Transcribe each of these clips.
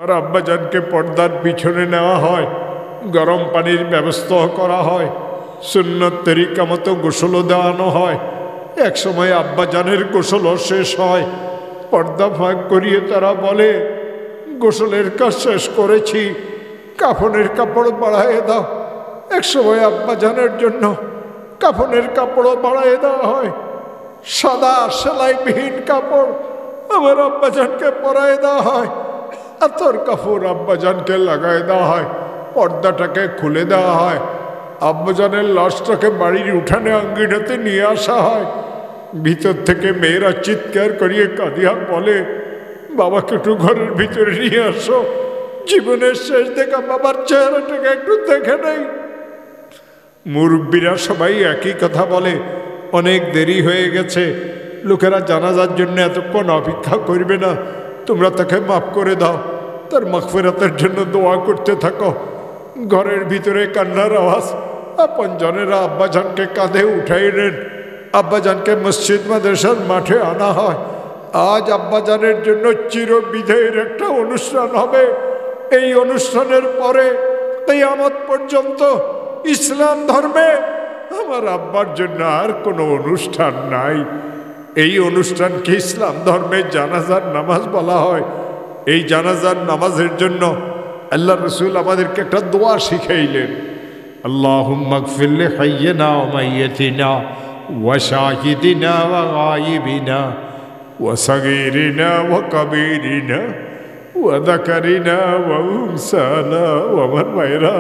আর আব্বাজানকে পর্দার পিছনে নেওয়া হয়, গরম পানির ব্যবস্থা করা হয়, সুন্নত তরিকা মতো গোসলও দেওয়ানো হয়। এক সময় আব্বাজানের গোসলও শেষ হয়, পর্দা ফাঁক করিয়ে তারা বলে, গোসলের কাজ শেষ করেছি, কাফনের কাপড় বাড়াইয়ে দাও। এক সময় আব্বাজানের জন্য কাফনের কাপড়ও বাড়াইয়ে দেওয়া হয়, সাদা সেলাইবিহীন কাপড় আমার আব্বাজানকে পরাইয়ে দেওয়া হয়, আতর কাপড় আব্বাজানকে লাগাই দেওয়া হয়, পর্দাটাকে খুলে দেওয়া হয়, আব্বাজানের লাশটাকে বাড়ির উঠানে আঙ্গিনাতে নিয়ে আসা হয়। ভিতর থেকে মেয়েরা চিৎকার করিয়ে কাঁদিয়া বলে, বাবাকে একটু ঘরের ভিতরে নিয়ে আসো, জীবনের শেষ দেখা বাবার চেহারাটাকে একটু দেখে নেই। মুরব্বীরা সবাই একই কথা বলে, অনেক দেরি হয়ে গেছে, লোকেরা জানাজার জন্য এতক্ষণ অপেক্ষা করবে না, তোমরা তাকে মাফ করে দাও, তার মাগফিরাতের জন্য দোয়া করতে থাকো। ঘরের ভিতরে কান্নার আওয়াজ, আপনজনেরা আব্বাজানকে কাঁধে উঠাই নেন, আব্বাজানকে মসজিদ মাদ্রাসার মাঠে আনা হয়। আজ আব্বাজানের জন্য চিরবিদায়ের একটা অনুষ্ঠান হবে। এই অনুষ্ঠানের পরে কিয়ামত পর্যন্ত ইসলাম ধর্মে আমার আব্বার জন্য আর কোনো অনুষ্ঠান নাই। এই অনুষ্ঠানকে ইসলাম ধর্মে জানাজার নামাজ বলা হয়। এই জানাজার নামাজের জন্য আল্লাহ রসুল আমাদেরকে একটা দোয়া শিখাইলেন, আল্লাহুম্মা গফির লি হাইয়িনা ওয়া মাইয়িতিনা ওয়া শাহিদিনা ওয়া গায়িবিনা ওয়া সগীরিনা ওয়া কবীরিনা ওয়া যাকারিনা ওয়া উনসানা। ও আমার ভাইরা,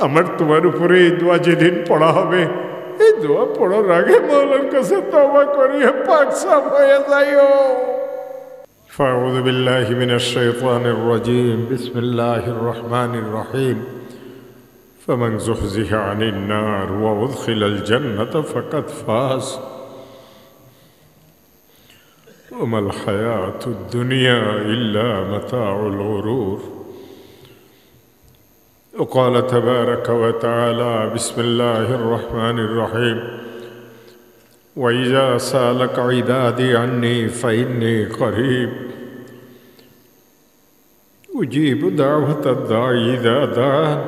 আমার তোমার উপরে এই দোয়া যেদিন পড়া হবে, এই দোয়া পড়ার আগে মওলার কাছে তওবা করিয়ে পাক সাফ হয়ে যাইও। ফাউযু বিল্লাহি মিনাশ শাইতানির রাজীম। বিসমিল্লাহির রহমানির রহিম। ফামান যুহজিহা আনিন নার ওয়া উদখিলাল জান্নাতা ফাকাদ ফাজ ওয়া মাল হায়াতুদ দুনিয়া ইল্লা মাতাউল গুরুর। وقال تبارك وتعالى بسم الله الرحمن الرحيم وإذا سألك عبادي عني فإني قريب أجيب دعوة الداعي إذا دعان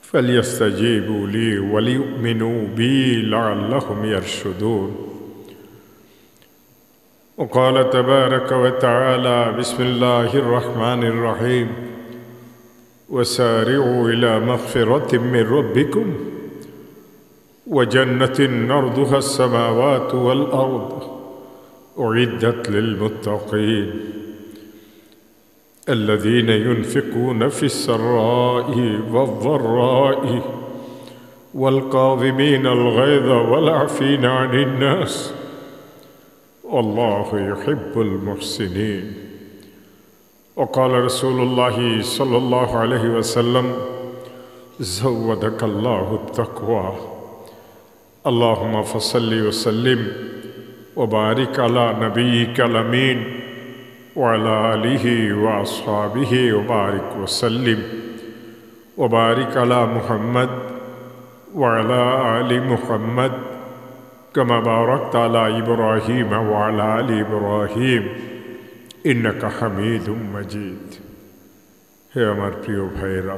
فليستجيبوا لي وليؤمنوا بي لعلهم يرشدون. وقال تبارك وتعالى بسم الله الرحمن الرحيم وسارعوا إلى مغفرة من ربكم وجنة عرضها السماوات والأرض أعدت للمتقين الذين ينفقون في السراء والضراء والكاظمين الغيظ والعافين عن الناس والله يحب المحسنين. وقال رسول الله صلى الله عليه وسلم زودك الله التقوى. اللهم فصل وسلم وبارك على نبيك الأمين وعلى آله وأصحابه وبارك وسلم وبارك على محمد وعلى آل محمد كما باركت على إبراهيم وعلى آل إبراهيم إنك حميد مجيد. হে আমার প্রিয় ভাইয়েরা,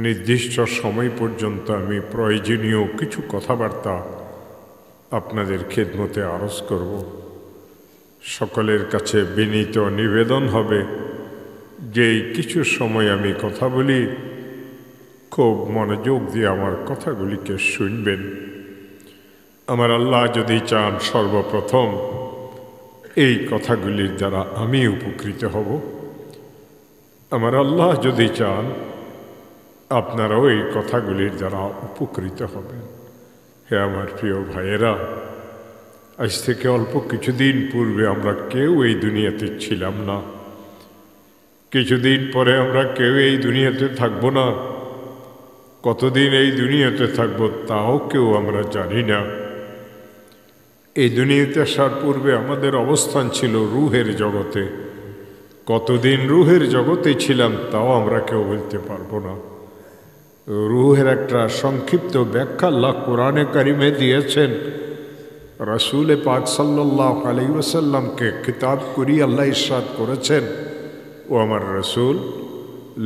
নির্দিষ্ট সময় পর্যন্ত আমি প্রয়োজনীয় কিছু কথাবার্তা আপনাদের খেদমতে আরজ করব। সকলের কাছে বিনীত নিবেদন হবে যে কিছু সময় আমি কথা বলি, খুব মনোযোগ দিয়ে আমার কথাগুলিকে শুনবেন। আমার আল্লাহ যদি চান সর্বপ্রথম এই কথাগুলির দ্বারা আমি উপকৃত হব, আমার আল্লাহ যদি চান আপনারাও এই কথাগুলির দ্বারা উপকৃত হবেন। হে আমার প্রিয় ভাইয়েরা, আজ থেকে অল্প কিছুদিন পূর্বে আমরা কেউ এই দুনিয়াতে ছিলাম না। কিছুদিন পরে আমরা কেউ এই দুনিয়াতে থাকব না। কতদিন এই দুনিয়াতে থাকব তাও কেউ আমরা জানি না। এই দুনিয়াতে আসার পূর্বে আমাদের অবস্থান ছিল রুহের জগতে। কতদিন রুহের জগতে ছিলাম তাও আমরা কেউ বলতে পারবো না। রুহের একটা সংক্ষিপ্ত ব্যাখ্যা আল্লাহ কোরআনে কারিমে দিয়েছেন। রাসূল পাক সাল্লাল্লাহু আলাইহি ওয়াসাল্লামকে খিতাব করি আল্লাহ ইরশাদ করেছেন, ও আমার রসুল,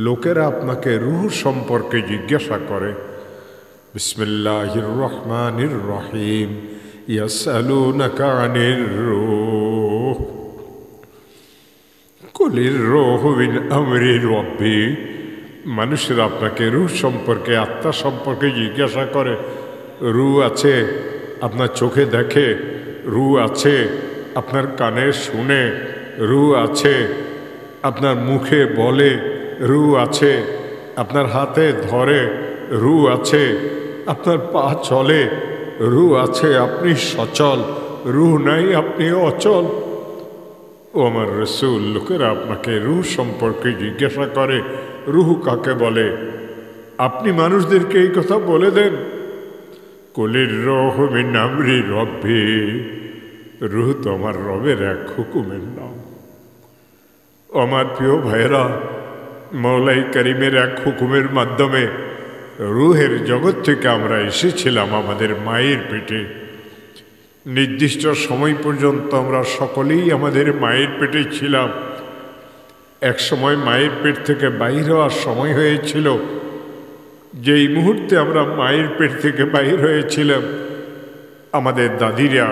লোকেরা আপনাকে রূহ সম্পর্কে জিজ্ঞাসা করে। বিসমিল্লাহির রহমানির রহিম। ইয়াসআলুনাকা আনির রূহ কুলির রূহু মিন আমরি রাব্বি। মানুষেরা আপনাকে রূহ সম্পর্কে, আত্মা সম্পর্কে জিজ্ঞাসা করে। রূহ আছে, আপনার চোখে দেখে। রূহ আছে, আপনার কানে শুনে। রূহ আছে, আপনার মুখে বলে। রূহ আছে, আপনার হাতে ধরে। রূহ আছে, আপনার পা চলে। রূহ আছে, আপনি সচল। রূহ নাই, আপনি অচল। ও আমার রসুল, লোকেরা আপনাকে রূহ সম্পর্কে জিজ্ঞাসা করে, রূহ কাকে বলে? আপনি মানুষদেরকে এই কথা বলে দেন, কুলির রূহু মিন আমরি রাব্বি। রূহ তো আমার রবের এক হুকুমের নাম। আমার প্রিয় ভাইয়েরা, মওলাই করিমের এক হুকুমের মাধ্যমে রূহের জগৎ থেকে আমরা এসেছিলাম আমাদের মায়ের পেটে। নির্দিষ্ট সময় পর্যন্ত আমরা সকলেই আমাদের মায়ের পেটে ছিলাম। এক সময় মায়ের পেট থেকে বাহির হওয়ার সময় হয়েছিল। যেই মুহূর্তে আমরা মায়ের পেট থেকে বাহির হয়েছিলাম, আমাদের দাদিরা,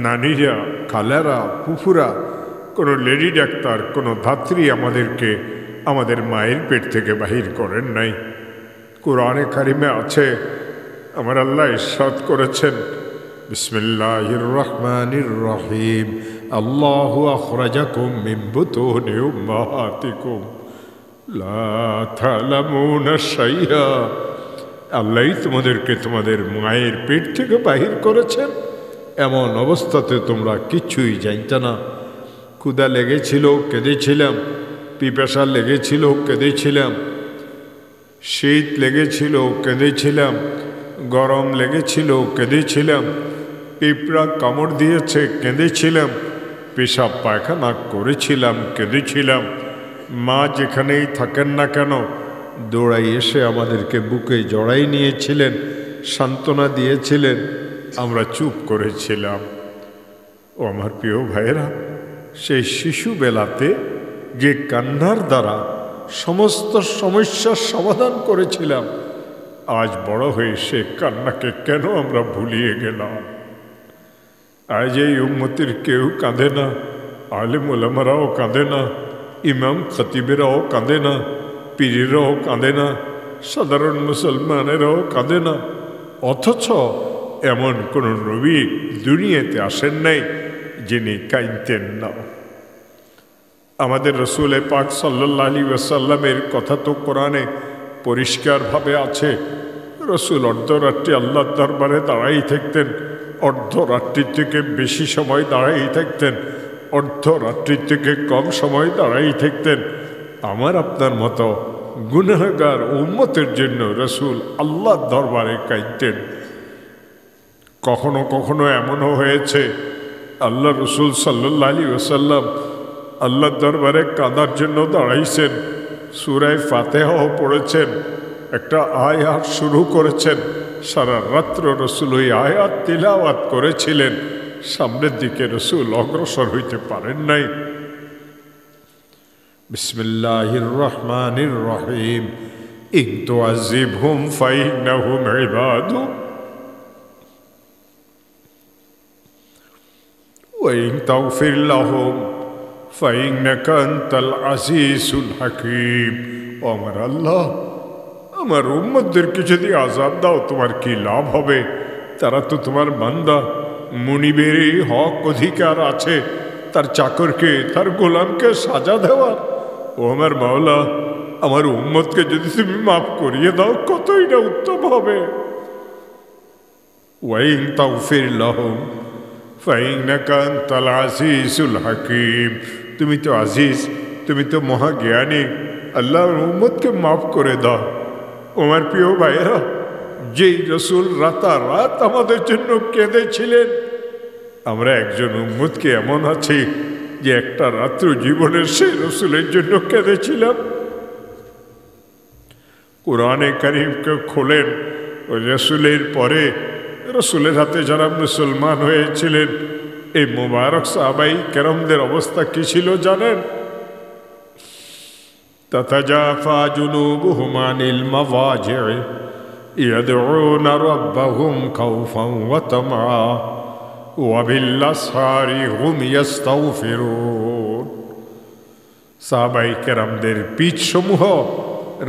নানিরা, খালারা, ফুফুরা, কোনো লেডি ডাক্তার, কোনো ধাত্রী আমাদেরকে আমাদের মায়ের পেট থেকে বাহির করেন নাই। কোরআনে কারিমে আছে, আমার আল্লাহ ইরশাদ করেছেন, বিসমিল্লাহির রহমানির রহিম। আল্লাহু আখরাজাকুম মিন বুতুনি উম্মাহাতিকুম লা তা'লামুনা শাইআ। আল্লাহই তোমাদেরকে তোমাদের মায়ের পেট থেকে বাহির করেছেন, এমন অবস্থাতে তোমরা কিছুই জানতে না। ক্ষুধা লেগেছিল, কেঁদেছিলাম। পিপাসা লেগেছিল, কেঁদেছিলাম। শীত লেগেছিল, কেঁদেছিলাম। গরম লেগেছিল, কেঁদেছিলাম। পিঁপড়া কামড় দিয়েছে, কেঁদেছিলাম। পেশাব পায়খানা করেছিলাম, কেঁদেছিলাম। মা যেখানেই থাকেন না কেন, দৌড়াই এসে আমাদেরকে বুকে জড়াই নিয়েছিলেন, সান্ত্বনা দিয়েছিলেন। আমরা চুপ করেছিলাম। ও আমার প্রিয় ভাইয়েরা, সেই শিশুবেলাতে যে কান্নার দ্বারা সমস্ত সমস্যার সমাধান করেছিলাম, আজ বড় হয়ে সে কান্নাকে কেন আমরা ভুলিয়ে গেলাম? আজ এই উম্মতের কেউ কাঁদে না, আলেম ওলামারাও কাঁদে না, ইমাম খতিবেরাও কাঁদে না, পীরেরাও কাঁদে না, সাধারণ মুসলমানেরাও কাঁদে না। অথচ এমন কোন নবী দুনিয়াতে আসেন নাই যিনি কাঁদতেন না। আমাদের রসুল পাক সাল্লাল্লাহু আলাইহি ওয়াসাল্লামের কথা তো কোরআনে পরিষ্কারভাবে আছে। রসুল অর্ধরাত্রি আল্লাহর দরবারে দাঁড়াই থাকতেন, অর্ধরাত্রির থেকে বেশি সময় দাঁড়াই থাকতেন, অর্ধরাত্রির থেকে কম সময় দাঁড়াই থাকতেন। আমার আপনার মতো গুনাহগার উম্মতের জন্য রসুল আল্লাহর দরবারে কাঁদতেন। কখনো কখনো এমনও হয়েছে আল্লাহ রসুল সাল্লাল্লাহু আলাইহি ওয়াসাল্লাম আল্লাহর দরবারে কাঁদার জন্য দাঁড়াইছেন, সূরা ফাতিহাও পড়েছেন, একটা আয়াত শুরু করেছেন, সারা রাত্র রসুল ওই আয়াত তিলাওয়াত করেছিলেন। সামনের দিকে রসুল অগ্রসর হইতে পারেন নাই। বিসমিল্লাহির রহমানির রহিম। ইন তুআযিবহুম ফাইন্নাহুম ইবাদুক ওয়া ইন তাগফির লাহুম ফাইন্নাকা আনতাল আজিজুল হাকীম। ও আমার আল্লাহ, আমার উম্মতদেরকে যদি আযাব দাও তোমার কি লাভ হবে? তারা তো তোমার বান্দা। মুনিবের হক অধিকার আছে তার চাকরকে, তার গোলামকে সাজা দেওয়ার। ও আমার মাওলা, আমার উম্মতকে যদি তুমি মাফ করিয়ে দাও কতই না উত্তম হবে। ওয়াইন তাগফির লাহুম ফাইন্নাকা আনতাল আজিজুল হাকীম। তুমি তো আজিজ, তুমি তো মহাজ্ঞানী। আল্লাহর উম্মতকে মাফ করে দাও। আমার প্রিয় ভাইয়েরা, যেই রসুল রাতারাত আমাদের জন্য কেঁদেছিলেন, আমরা একজন উম্মতকে এমন আছি যে একটা রাত্র জীবনের সেই রসুলের জন্য কেঁদেছিলাম। কোরআনে কারীমকে খোলেন, ওই রসুলের পরে রসুলের হাতে যারা মুসলমান হয়েছিলেন, এই মোবারক সাহাবাই কেরামদের অবস্থা কি ছিল জানেন? তাতাজাফা জুনুবুহুম আনিল মাওয়াজি'i ইয়াদউনা রাব্বাহুম খাউফান ওয়া তামআ ওয়া বিল আসহারি হুম ইস্তাগফিরুন। সাহাবায়ে কেরামদের পিঠসমূহ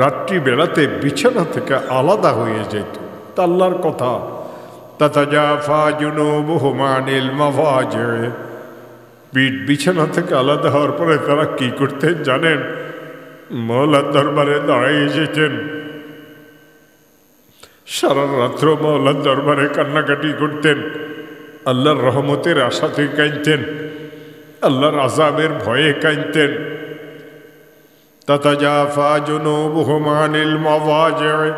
রাত্রিবেলাতে বিছানা থেকে আলাদা হয়ে যেত। তা আল্লাহর কথা, তাতাজাফা জুনুবুহুম আনিল মাওয়াজি'i, পিঠ বিছানা থেকে আলাদা হওয়ার পরে তারা কি করতেন জানেন? মওলার দরবারে দাঁড়িয়ে যেতেন। সারা রাত্র মওলার দরবারে কান্নাকাটি করতেন। আল্লাহর রহমতের আশাতে কাঁদতেন, আল্লাহর আযাবের ভয়ে কাঁদতেন। তাতাজাফা জুনুবুহুম আনিল মাওয়াজি'i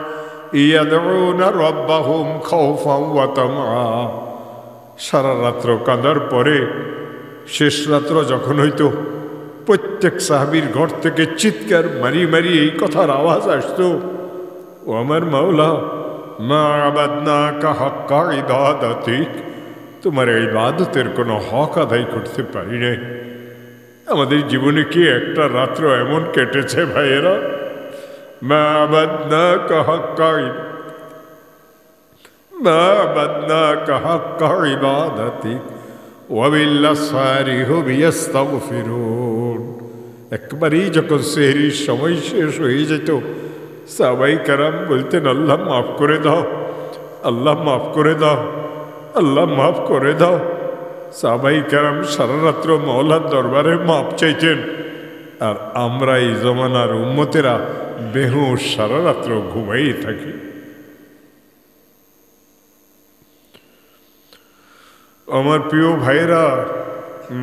ইয়াদউনা রাব্বাহুম খাউফান ওয়া তামআ। সারা রাত্র কাঁদার পরে শেষ রাত্র যখন হইতো, প্রত্যেক সাহাবীর ঘর থেকে চিৎকার মারি মারি এই কথার আওয়াজ আসতো, ও আমার মাওলা, মা আবাদনাকা হাক্কা ইবাদাতিক, তোমার ইবাদতের কোনো হক আদায় করতে পারি নাই। আমাদের জীবনে কি একটা রাত্র এমন কেটেছে ভাইয়েরা? মা আবাদনাকা হাক্কা ইবাদাতিক ওয়া বিল আসহারি হুম ইস্তাগফিরুন। একবারই যখন সেহরির সময় শেষ হয়ে যেত, সাহাবায়ে কেরাম বলতেন, আল্লাহ মাফ করে দাও, আল্লাহ মাফ করে দাও, আল্লাহ মাফ করে দাও। সাহাবায়ে কেরাম সারা রাত্র মওলার দরবারে মাপ চাইতেন। আর আমরা এই জমানার উম্মতেরা বেহুশ সারা রাত্র ঘুমাই থাকি। আমার প্রিয় ভাইরা,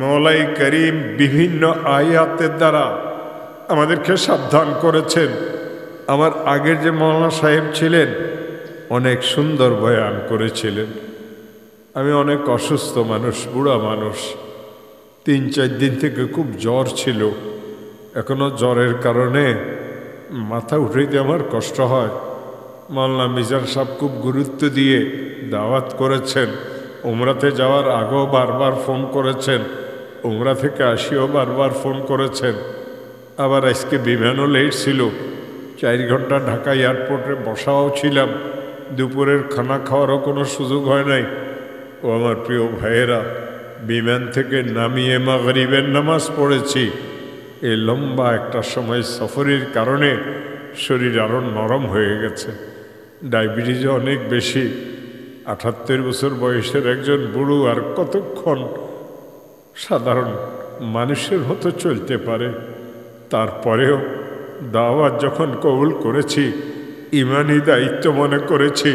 মওলাই করিম বিভিন্ন আয়াতের দ্বারা আমাদেরকে সাবধান করেছেন। আমার আগের যে মওলানা সাহেব ছিলেন অনেক সুন্দর বয়ান করেছিলেন। আমি অনেক অসুস্থ মানুষ, বুড়া মানুষ, 3-4 দিন থেকে খুব জ্বর ছিল। এখনো জ্বরের কারণে মাথা উঠাইতে আমার কষ্ট হয়। মওলানা মিজান সাহেব খুব গুরুত্ব দিয়ে দাওয়াত করেছেন। উমরাতে যাওয়ার আগেও বারবার ফোন করেছেন, উমরা থেকে আসিও বারবার ফোন করেছেন। আবার আজকে বিমানও লেট ছিল, 4 ঘন্টা ঢাকা এয়ারপোর্টে বসাও ছিলাম, দুপুরের খানা খাওয়ারও কোনো সুযোগ হয় নাই। ও আমার প্রিয় ভাইয়েরা, বিমান থেকে নামিয়ে মাগরিবের নামাজ পড়েছি। এই লম্বা একটা সময় সফরের কারণে শরীর আরও নরম হয়ে গেছে। ডায়াবেটিসও অনেক বেশি। 78 বছর বয়সের একজন বুড়ো আর কতক্ষণ সাধারণ মানুষের মতো চলতে পারে? তারপরেও দাওয়াত যখন কবুল করেছি, ইমানি দায়িত্ব মনে করেছি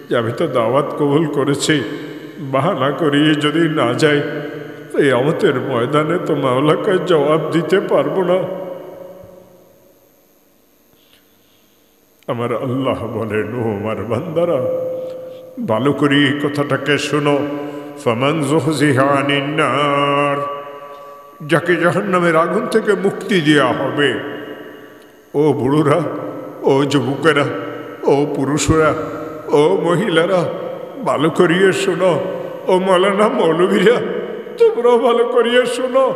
যে আমি তো দাওয়াত কবুল করেছি, বাহানা করিয়ে যদি না যাই তো এই আমাদের ময়দানে তো মাওলাকে জবাব দিতে পারবো না। আমার আল্লাহ বলেন, ও আমার বান্দারা, ভালো করে এই কথাটাকে শোনো। ফামান যুহজিহা আনিন নার, যাকে জাহান্নামের আগুন থেকে মুক্তি দেওয়া হবে। ও বুড়োরা, ও যুবকেরা, ও পুরুষরা, ও মহিলারা, ভালো করিয়ে শোনো। ও মৌলানা মৌলভীরা, তোমরাও ভালো করিয়ে শোনো।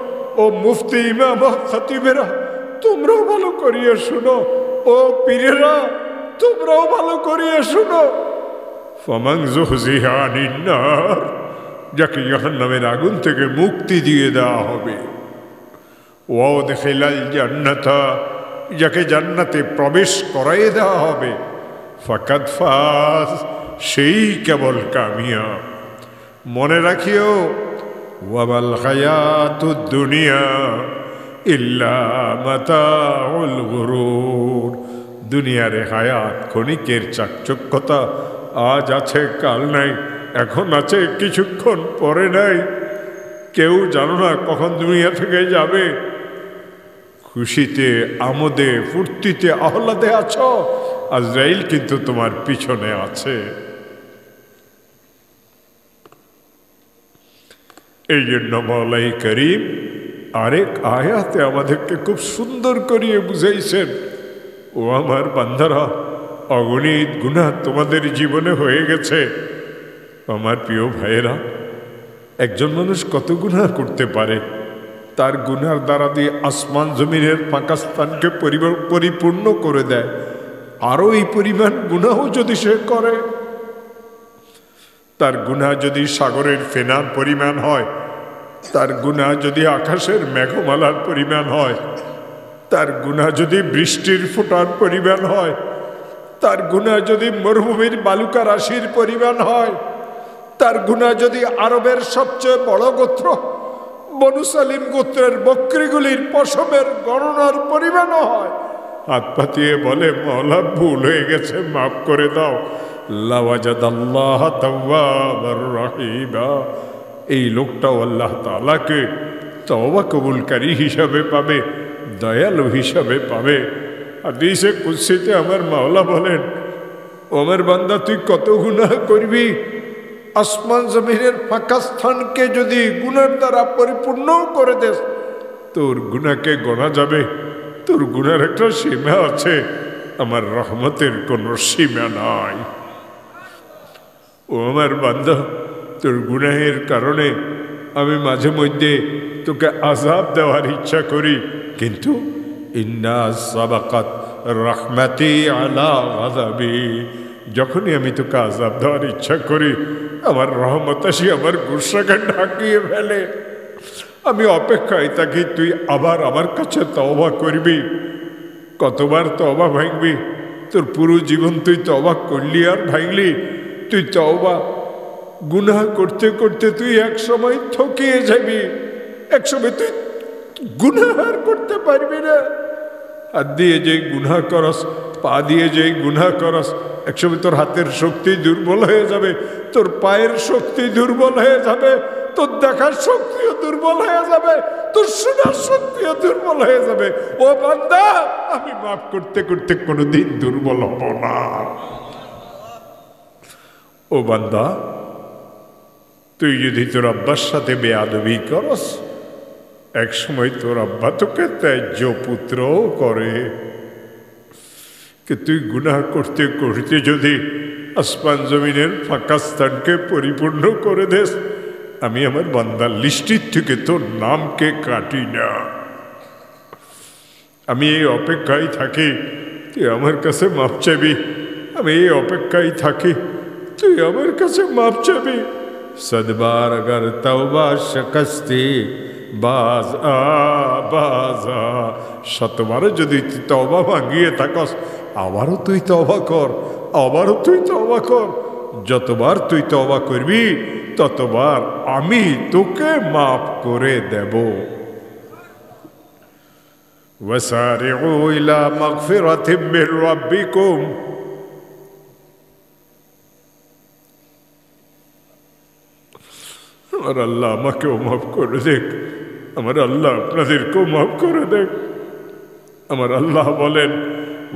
ও মুফতি ইমাম খতিবেরা, তোমরাও ভালো করিয়ে শোনো। ও পীরেরা, তোমরাও ভালো করিয়ে শোনো। ফামান যুহজিহা আনিন নার, যাকে জাহান্নামের আগুন থেকে মুক্তি দিয়ে দেওয়া হবে। ওয়া উদখিলাল জান্নাতা, যাকে জান্নাতে প্রবেশ করাইয়ে দেওয়া হবে। ফাকাদ ফাজ, সেই কেবল কামিয়াব। মনে রাখিও, ওয়ামাল হায়াতুদ দুনিয়া ইল্লা মাতাউল গুরুর, দুনিয়ার হায়াত ক্ষণিকের চাকচক্যতা। আজ আছে, কাল নাই, এখন আছে, কিছুক্ষণ পরে নাই। কেউ জানো না কখন দুনিয়া থেকে যাবে। খুশিতে, আমোদে, ফুর্তিতে, আহ্লাদে আছো, আজরাইল কিন্তু তোমার পিছনে আছে। এই জন্য মওলাই করিম আরেক আয়াতে আমাদেরকে খুব সুন্দর করিয়ে বুঝাইছেন, ও আমার বান্দারা, অগণিত গুনাহ তোমাদের জীবনে হয়ে গেছে। আমার প্রিয় ভাইয়েরা, একজন মানুষ কত গুনাহ করতে পারে তার গুনার দ্বারা দিয়ে আসমান জমিনের ফাঁকা স্থানকে পরিপূর্ণ করে দেয়। আরো এই পরিমাণ গুনাহ যদি সে করে, তার গুনাহ যদি সাগরের ফেনার পরিমাণ হয়, তার গুনাহ যদি আকাশের মেঘমালার পরিমাণ হয়, তার গুনাহ যদি বৃষ্টির ফোঁটার পরিমাণ হয়, তার গুনাহ যদি মরুভূমির বালুকা রাশির পরিমাণ হয়, তার গুনাহ যদি আরবের সবচেয়ে বড় গোত্র বনু সালিম গোত্রের বকরিগুলির পশমের গণনার পরিমাণও হয়, হাত পাতিয়ে বলে মওলা ভুল হয়ে গেছে, মাফ করে দাও, লাওয়াজাদাল্লাহ তাওয়াবার রাহিমা, এই লোকটাও আল্লাহ তাআলাকে তওবা কবুলকারী হিসাবে পাবে, দয়ালু হিসাবে পাবে। হাদিসে কুদসিতে আমার মাওলা বলেন, আমার বান্দা তুই কত গুনাহ করবি, আসমান জমিনের ফাঁকা স্থানকে যদি গুনার দ্বারা পরিপূর্ণ করে দেস, তোর গুনাহকে গোনা যাবে। তোর গুনার একটা সীমা আছে, আমার রহমতের কোনো সীমা নাই। ও আমার বান্দা, তোর গুনাহের কারণে আমি মাঝে মধ্যে তোকে আযাব দেওয়ার ইচ্ছা করি, কিন্তু ইন্না সাবাকাত রাহমাতি আলা গাযাবি, যখনই আমি তোকে আযাব দেওয়ার ইচ্ছা করি, আমার রহমত আসি আমার গুসাকে ঢাকিয়ে ফেলে। আমি অপেক্ষায় থাকি তুই আবার আমার কাছে তওবা করবি। কতবার তওবা ভাঙবি? তোর পুরো জীবন তুই তওবা করলি আর ভাঙলি। তুই তওবা গুনাহ করতে করতে তুই এক সময় থকিয়ে যাবি, এক সময় তুই গুনাহ আর করতে পারবি না। হাত দিয়ে যেই গুনাহ করস, পা দিয়ে যেই গুনাহ করস, একসময় তোর হাতের শক্তি দুর্বল হয়ে যাবে, তোর পায়ের শক্তি দুর্বল হয়ে যাবে, তোর দেখার শক্তিও দুর্বল হয়ে যাবে, তোর শোনার শক্তিও দুর্বল হয়ে যাবে। ও বান্দা, আমি মাফ করতে করতে কোনোদিন দুর্বল হব না। ও বান্দা, তুই যদি তোর আব্বার সাথে বেয়াদবি করস, এক সময় তোর আব্বা তোকে ত্যায্য পুত্রও করে। তুই গুনাহ করতে করতে যদি আসমান জমিনের ফাঁকা স্থানকে পরিপূর্ণ করে দেস, আমি আমার বান্দার লিস্টির থেকে তোর নামকে কাটি না। আমি এই অপেক্ষায় থাকি তুই আমার কাছে মাপ চাবি, আমি এই অপেক্ষায় থাকি তুই আমার কাছে মাপ চাবি। সদবার अगर तौबा शिकस्ती बाज आ শতবার যদি তুই তওবা ভাঙিয়ে থাকস, আবারও তুই তওবা কর, আবারও তুই তওবা কর। যতবার তুই তওবা করবি ততবার আমি তোকে মাফ করে দেব। ওয়াসারিউ ইলা মাগফিরাতিম মির রাব্বিকুম, আমার আল্লাহ আমাকেও মাফ করে দেখ, আমার আল্লাহ আপনাদেরকেও মাফ করে দেখ। আমার আল্লাহ বলেন,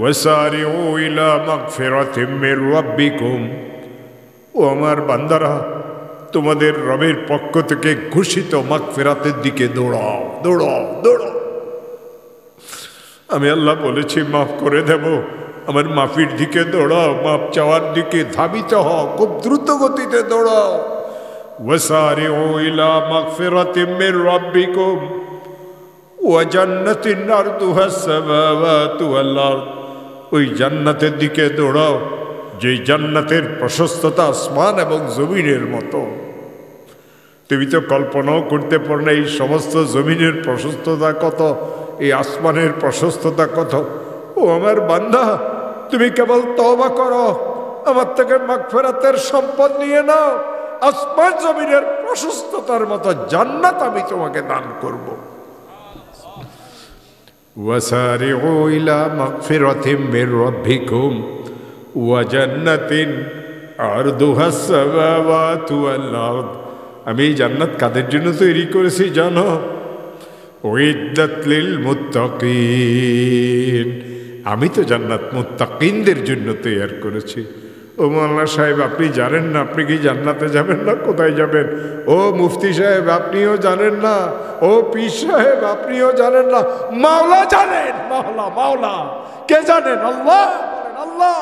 ওয়াসারিউ ইলা মাগফিরাতিম মির রাব্বিকুম, ও আমার বান্দারা, তোমাদের রবের পক্ষ থেকে ঘোষিত মাগফিরাতের দিকে দৌড়াও, দৌড়াও, দৌড়াও। আমি আল্লাহ বলেছি মাফ করে দেব, আমার মাফির দিকে দৌড়াও, মাফ চাওয়ার দিকে ধাবিত হও, খুব দ্রুত গতিতে দৌড়াও। ওয়াসারিউ ইলা মাগফিরাতিম মির রাব্বিকুম ওয়া জান্নাতিন আরদুহাস সামাওয়াতু ওয়াল আরদ, ওই জান্নাতের দিকে দৌড়াও যেই জান্নাতের প্রশস্ততা আসমান এবং জমিনের মতো। তুমি তো কল্পনাও করতে পারো না এই সমস্ত জমিনের প্রশস্ততা কত, এই আসমানের প্রশস্ততা কত। ও আমার বান্দা, তুমি কেবল তওবা করো, আমার থেকে মাগফিরাতের সম্পদ নিয়ে নাও, আসমান জমিনের প্রশস্ততার মতো জান্নাত আমি তোমাকে দান করব। ওয়াসারিউ ইলা মাগফিরাতিম মির রাব্বিকুম ওয়া জান্নাতিন আরদুহাস সামাওয়াতু ওয়াল আরদ, আমি এই জান্নাত কাদের জন্য তৈরি করেছি জানো? উইদ্দাত লিল মুত্তাকিন, আমি তো জান্নাত মুত্তাকিনদের জন্য তৈরি করেছি। ও মাওলানা সাহেব, আপনি জানেন না আপনি কি জান্নাতে যাবেন না? কোথায় যাবেন? ও মুফতি সাহেব, আপনিও জানেন না? ও পীর সাহেব, আপনিও জানেন না? মাওলা জানেন। মাওলা, মাওলা কে জানেন? আল্লাহ। বলেন আল্লাহ,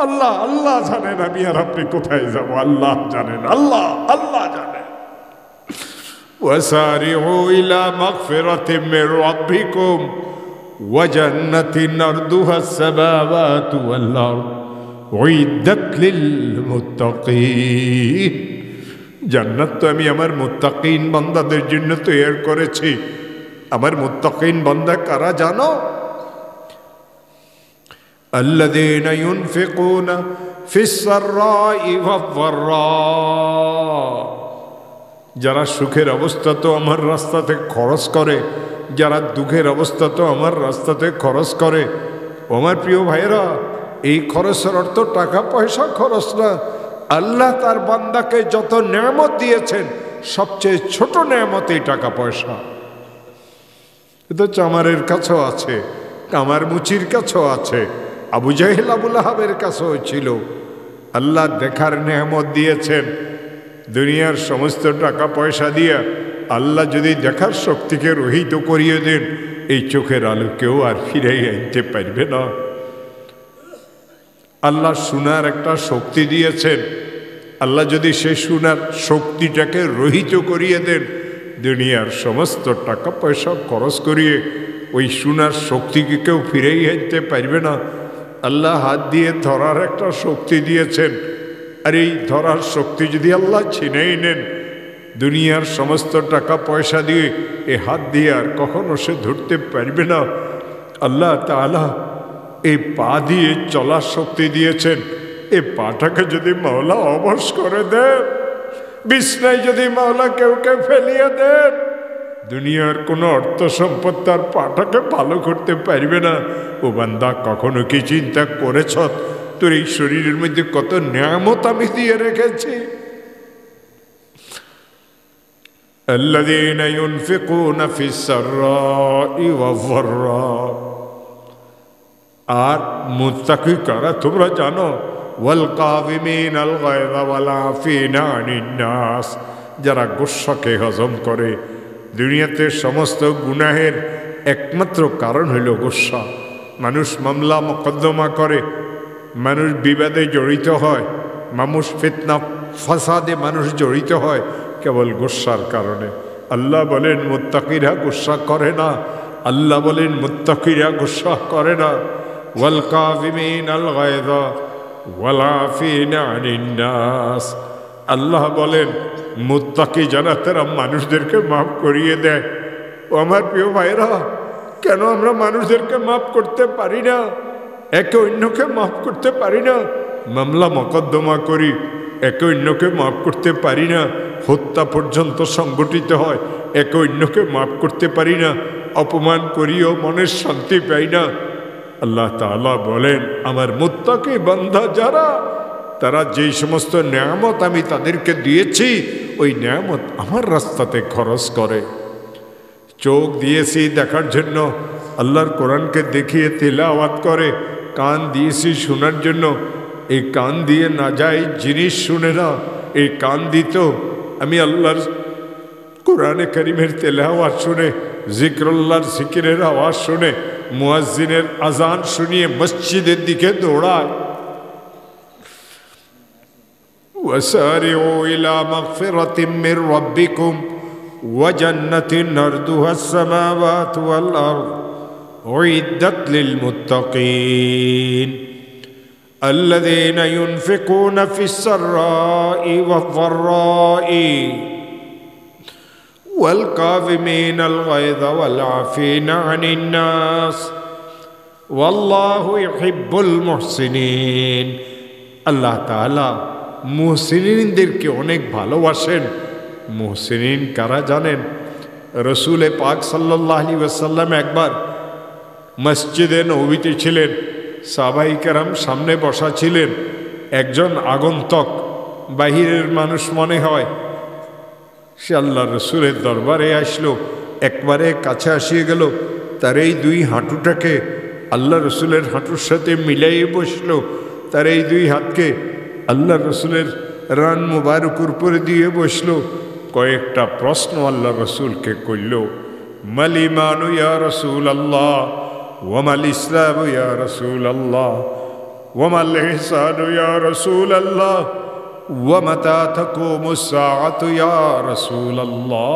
আল্লাহ, আল্লাহ জানেন আমি আর আপনি কোথায় যাব। আল্লাহ জানেন, আল্লাহ, আল্লাহ জানেন। ও وسارعوا إلى مغفرة من ربكم وجنة أرضها السماوات والأرض أعدت للمتقين জান্নাত তো আমি আমার মুত্তাকিন বান্দাদের জন্য তৈরি করেছি। আমার মুত্তাকিন বান্দা কারা জানো? الذين ينفقون في السراء والضراء যারা সুখের অবস্থা তো আমার রাস্তাতে খরচ করে, যারা দুঃখের অবস্থা তো আমার রাস্তাতে খরচ করে। আমার প্রিয় ভাইরা, এই খরচের অর্থ টাকা পয়সা খরচ না। আল্লাহ তার বান্দাকে যত নেয়ামত দিয়েছেন সবচেয়ে ছোট নেয়ামত এই টাকা পয়সা। এটা চামারের কাছেও আছে, কামার মুচির কাছেও আছে, আবু জাহেল আবু লাহাবের কাছেও ছিল। আল্লাহ দেখার নেয়ামত দিয়েছেন। দুনিয়ার সমস্ত টাকা পয়সা দিয়ে আল্লাহ যদি দেখার শক্তিকে রহিত করিয়ে দেন, এই চোখের আলো কেউ আর ফিরাই আনতে পারবে না। আল্লাহ শোনার একটা শক্তি দিয়েছেন। আল্লাহ যদি সেই শোনার শক্তিটাকে রহিত করিয়ে দেন, দুনিয়ার সমস্ত টাকা পয়সা খরচ করিয়ে ওই শোনার শক্তিকে কেউ ফিরেই আনতে পারবে না। আল্লাহ হাত দিয়ে ধরার একটা শক্তি দিয়েছেন, আর এই ধরার শক্তি যদি আল্লাহ ছিনেই নেন, দুনিয়ার সমস্ত টাকা পয়সা দিয়ে এই হাত দিয়ে আর কখনো সে ধরতে পারবে না। আল্লাহ তাআলা এই পা দিয়ে চলার শক্তি দিয়েছেন। এই পাটাকে যদি মাওলা অবশ করে দেন, বিছনায় যদি মাওলা কেউ ফেলিয়ে দেন, দুনিয়ার কোনো অর্থ সম্পদ তার পাটাকে ভালো করতে পারবে না। ও বান্দা, কখনো কি চিন্তা করেছ তোর এই শরীরের মধ্যে কত নিয়ামত আমি দিয়ে রেখেছি? الذين ينفقون في السراء والضراء আর মুত্তাকি কারা তোমরা জানো? ওয়াল কাযিমিনাল গায়যা ওয়াল আফিনা আনিন নাস যারা গুসাকে হজম করে। দুনিয়াতে সমস্ত গুনাহের একমাত্র কারণ হইল গুসা। মানুষ মামলা মোকদ্দমা করে, মানুষ বিবাদে জড়িত হয়, মানুষ ফিতনা ফাসাদে মানুষ জড়িত হয় কেবল গুসার কারণে। আল্লাহ বলেন মুত্তাকিরা গুসা করে না। আল্লাহ বলেন মুত্তাকিরা গুসা করে না। ওয়াল কাযিমিনাল গায়যা ওয়াল আফিনা আনিন নাস আল্লাহ বলেন মুত্তাকি যারা তারা মানুষদেরকে মাফ করিয়ে দেয়। ও আমার প্রিয় ভাইরা, কেন আমরা মানুষদেরকে মাফ করতে পারি না? একে অন্যকে মাফ করতে পারি না? মামলা মোকদ্দমা করি, একে অন্যকে মাফ করতে পারি না। হত্যা পর্যন্ত সংগঠিত হয়, একে অন্যকে মাফ করতে পারি না। অপমান করিও মনের শান্তি পাই না। আল্লাহ তাআলা বলেন আমার মুত্তাকি বান্দা যারা, তারা যেই সমস্ত নিয়ামত আমি তাদেরকে দিয়েছি ওই নিয়ামত আমার রাস্তাতে খরচ করে। চোখ দিয়েছি দেখার জন্য, আল্লাহর কোরআনকে দেখিয়ে তিলাওয়াত করে। কান দিয়েছি শোনার জন্য, এই কান দিয়ে না যায় জিনিস শুনে না। এই কান দিত আমি আল্লাহর কোরআনে কারীমের তিলাওয়াত শুনে, জিক্রুল্লাহর জিকিরের আওয়াজ শুনে, মুয়াজ্জিনের আজান শুনিয়ে মসজিদের দিকে দৌড়ায়। وسارعوا إلى مغفرة من ربكم وجنة أرضها السماوات والأرض أعدت للمتقين الذين ينفقون في السراء والضراء والكاظمين الغيظ والعافين عن الناس والله يحب المحسنين الله تعالى মুহসিনিনদেরকে অনেক ভালোবাসেন। মুহসিনিন কারা জানেন? রসুল পাক সাল্লাল্লাহু আলাইহি ওয়াসাল্লাম একবার মসজিদে নববীতে ছিলেন, সাহাবায়ে কেরাম সামনে বসা ছিলেন। একজন আগন্তক, বাহিরের মানুষ মনে হয়, সে আল্লাহ রসুলের দরবারে আসলো। একবারে কাছে আসিয়ে গেল, তার এই দুই হাঁটুটাকে আল্লাহ রসুলের হাঁটুর সাথে মিলাইয়ে বসলো। তার এই দুই হাতকে আল্লাহ রসুলের রান মুবারকের উপরে দিয়ে বসলো। কয়েকটা প্রশ্ন আল্লাহ রসুলকে করল। মাল ঈমানু ইয়া রাসূলাল্লাহ, ওয়ামাল ইসলামু ইয়া রাসূলাল্লাহ, ওয়ামাল ইহসানু ইয়া রাসূলাল্লাহ, ওয়া মাতা তাকুমুস সাআতু ইয়া রাসূলাল্লাহ।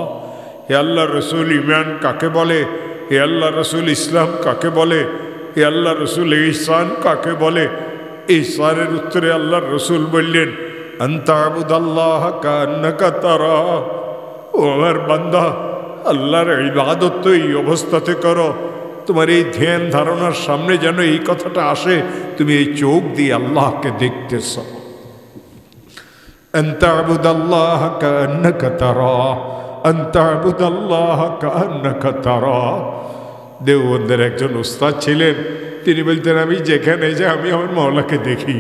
হে আল্লাহ রসুল ইমান কাকে বলে, হে আল্লাহ রসুল ইসলাম কাকে বলে, হে আল্লাহ রসুল ইহসান কাকে বলে? ইহসানের উত্তরে আল্লাহ রসুল বললেন, আনতা আবুদাল্লাহ কান্নাকা তারা। ও আমার বান্দা, আল্লাহর ইবাদত তো এই অবস্থাতে করো, তোমার এই ধ্যান ধারণার সামনে যেন এই কথাটা আসে, তুমি এই চোখ দিয়ে আল্লাহকে দেখতেছ। আনতা আবুদাল্লাহ কান্নাকা তারা, আনতা আবুদাল্লাহ কান্নাকা তারা। দেওবন্দের একজন উস্তাদ ছিলেন, তিনি বলতেন, আমি যেখানে যাই আমি আমার মওলাকে দেখি।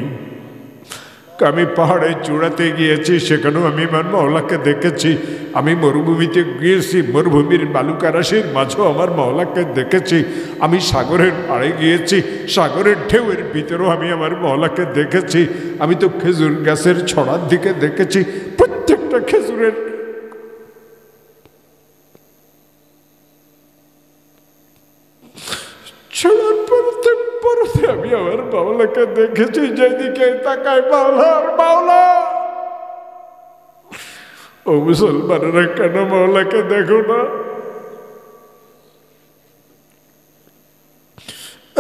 আমি পাহাড়ের চূড়াতে গিয়েছি, সেখানেও আমি আমার মওলাকে দেখেছি। আমি মরুভূমিতে গিয়েছি, মরুভূমির বালুকারাশির মাঝেও আমার মওলাকে দেখেছি। আমি সাগরের পাড়ে গিয়েছি, সাগরের ঢেউয়ের ভিতরেও আমি আমার মওলাকে দেখেছি। আমি তো খেজুর গাছের ছড়ার দিকে দেখেছি, প্রত্যেকটা খেজুরের ছড়ার পরতে আমি আমার মাওলাকে দেখেছি। যেদিকে তাকায় মাওলা আর মাওলা। ও মুসলমানেরা, কেন মাওলাকে দেখো না?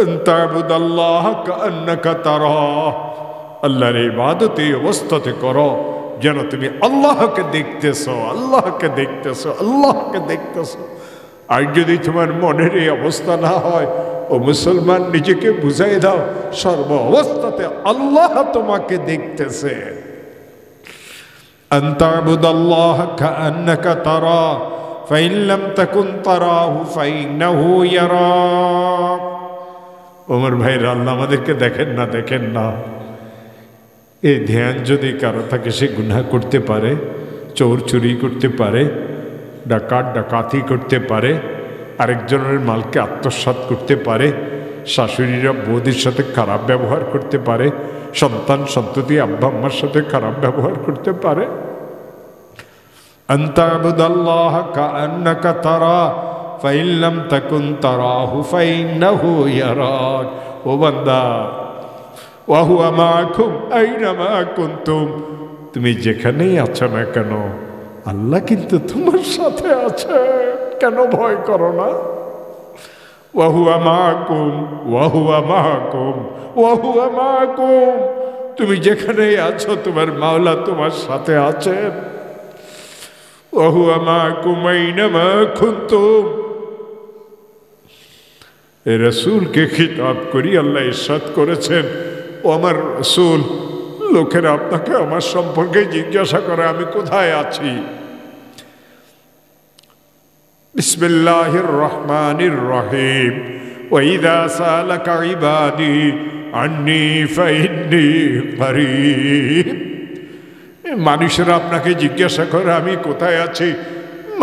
আনতা আবুদাল্লাহ কান্নাকা তারা। আল্লাহর ইবাদত এই অবস্থাতে করো যেন তুমি আল্লাহকে দেখতেছো, আল্লাহকে দেখতেছো, আল্লাহকে দেখতেছো। আর যদি তোমার মনের এই অবস্থা না হয়, ও মুসলমান, নিজেকে বুঝাই দাও, সর্ব অবস্থাতে আল্লাহ তোমাকে দেখতেছে। আনতা আবুদাল্লাহ কান্নাকা তারা ফাইন লাম তাকুন তারাহু ফাইন্নাহু ইয়ারাক। ওমর ভাইরা, আল্লাহ আমাদেরকে দেখেন না, দেখেন না। এই ধ্যান যদি কারো থাকে, সে গুনাহ করতে পারে, চোর চুরি করতে পারে, ডাকাত ডাকাতি করতে পারে, আরেকজনের মালকে আত্মসাৎ করতে পারে, শাশুড়িরা বৌদির সাথে খারাপ ব্যবহার করতে পারে, সন্তান সন্ততি আব্বা আম্মার সাথে খারাপ ব্যবহার করতে পারে। আনতা আবুদাল্লাহ কান্নাকা তারা ফাইন লাম তাকুন তারাহু ফাইন্নাহু ইয়ারাক। ও বান্দা, ওয়া হুয়া মাআকুম আইনামা কুনতুম। তুমি যেখানেই আছো না কেন, আল্লাহ কিন্তু তোমার সাথে আছে। কেন ভয় করো না? ওয়া হুয়া মাআকুম, ওয়া হুয়া মাআকুম, ওয়া হুয়া মাআকুম। তুমি যেখানেই আছো, তোমার মাওলা তোমার সাথে আছেন। ওয়া হুয়া মাআকুম আইনামা কুনতুম। এই রাসূলকে খিতাব করি আল্লাহ ইরশাদ করেছেন, ও আমার রাসূল, লোকেরা আপনাকে আমার সম্পর্কে জিজ্ঞাসা করে আমি কোথায় আছি। বিসমিল্লাহির রহমানির রহিম। ওয়াইদা সালাকা ইবাদি আন্নী ফাইন্নী করিব। মানুষেরা আপনাকে জিজ্ঞাসা করে আমি কোথায় আছি,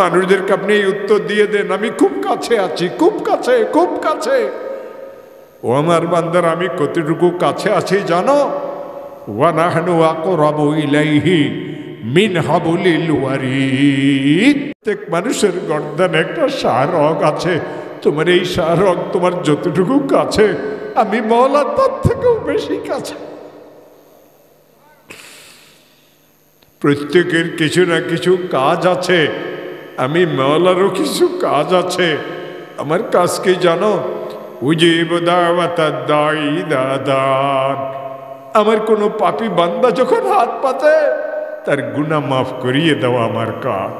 মানুষদেরকে আপনি এই উত্তর দিয়ে দেন, আমি খুব কাছে আছি, খুব কাছে, খুব কাছে। ও আমার বান্দার, আমি কতটুকু কাছে আছি জানো? ওয়া নাহনু আকরাবু ইলাইহি মিন হাবলিল ওয়ারিদ। প্রত্যেক মানুষের গর্দানে একটা শাহরগ আছে। তোমার এই শাহরগ তোমার যতটুকু কাছে, আমি মওলা তার থেকেও বেশি কাছে। প্রত্যেকের কিছু না কিছু কাজ আছে, আমি মওলারও কিছু কাজ আছে। আমার কাজ কি জানো? উজিব দাওয়াতাদ দাঈ ইযা দান। আমার কোনো পাপী বান্দা যখন হাত পাতে, তার গুনাহ মাফ করিয়ে দেওয়া আমার কাজ।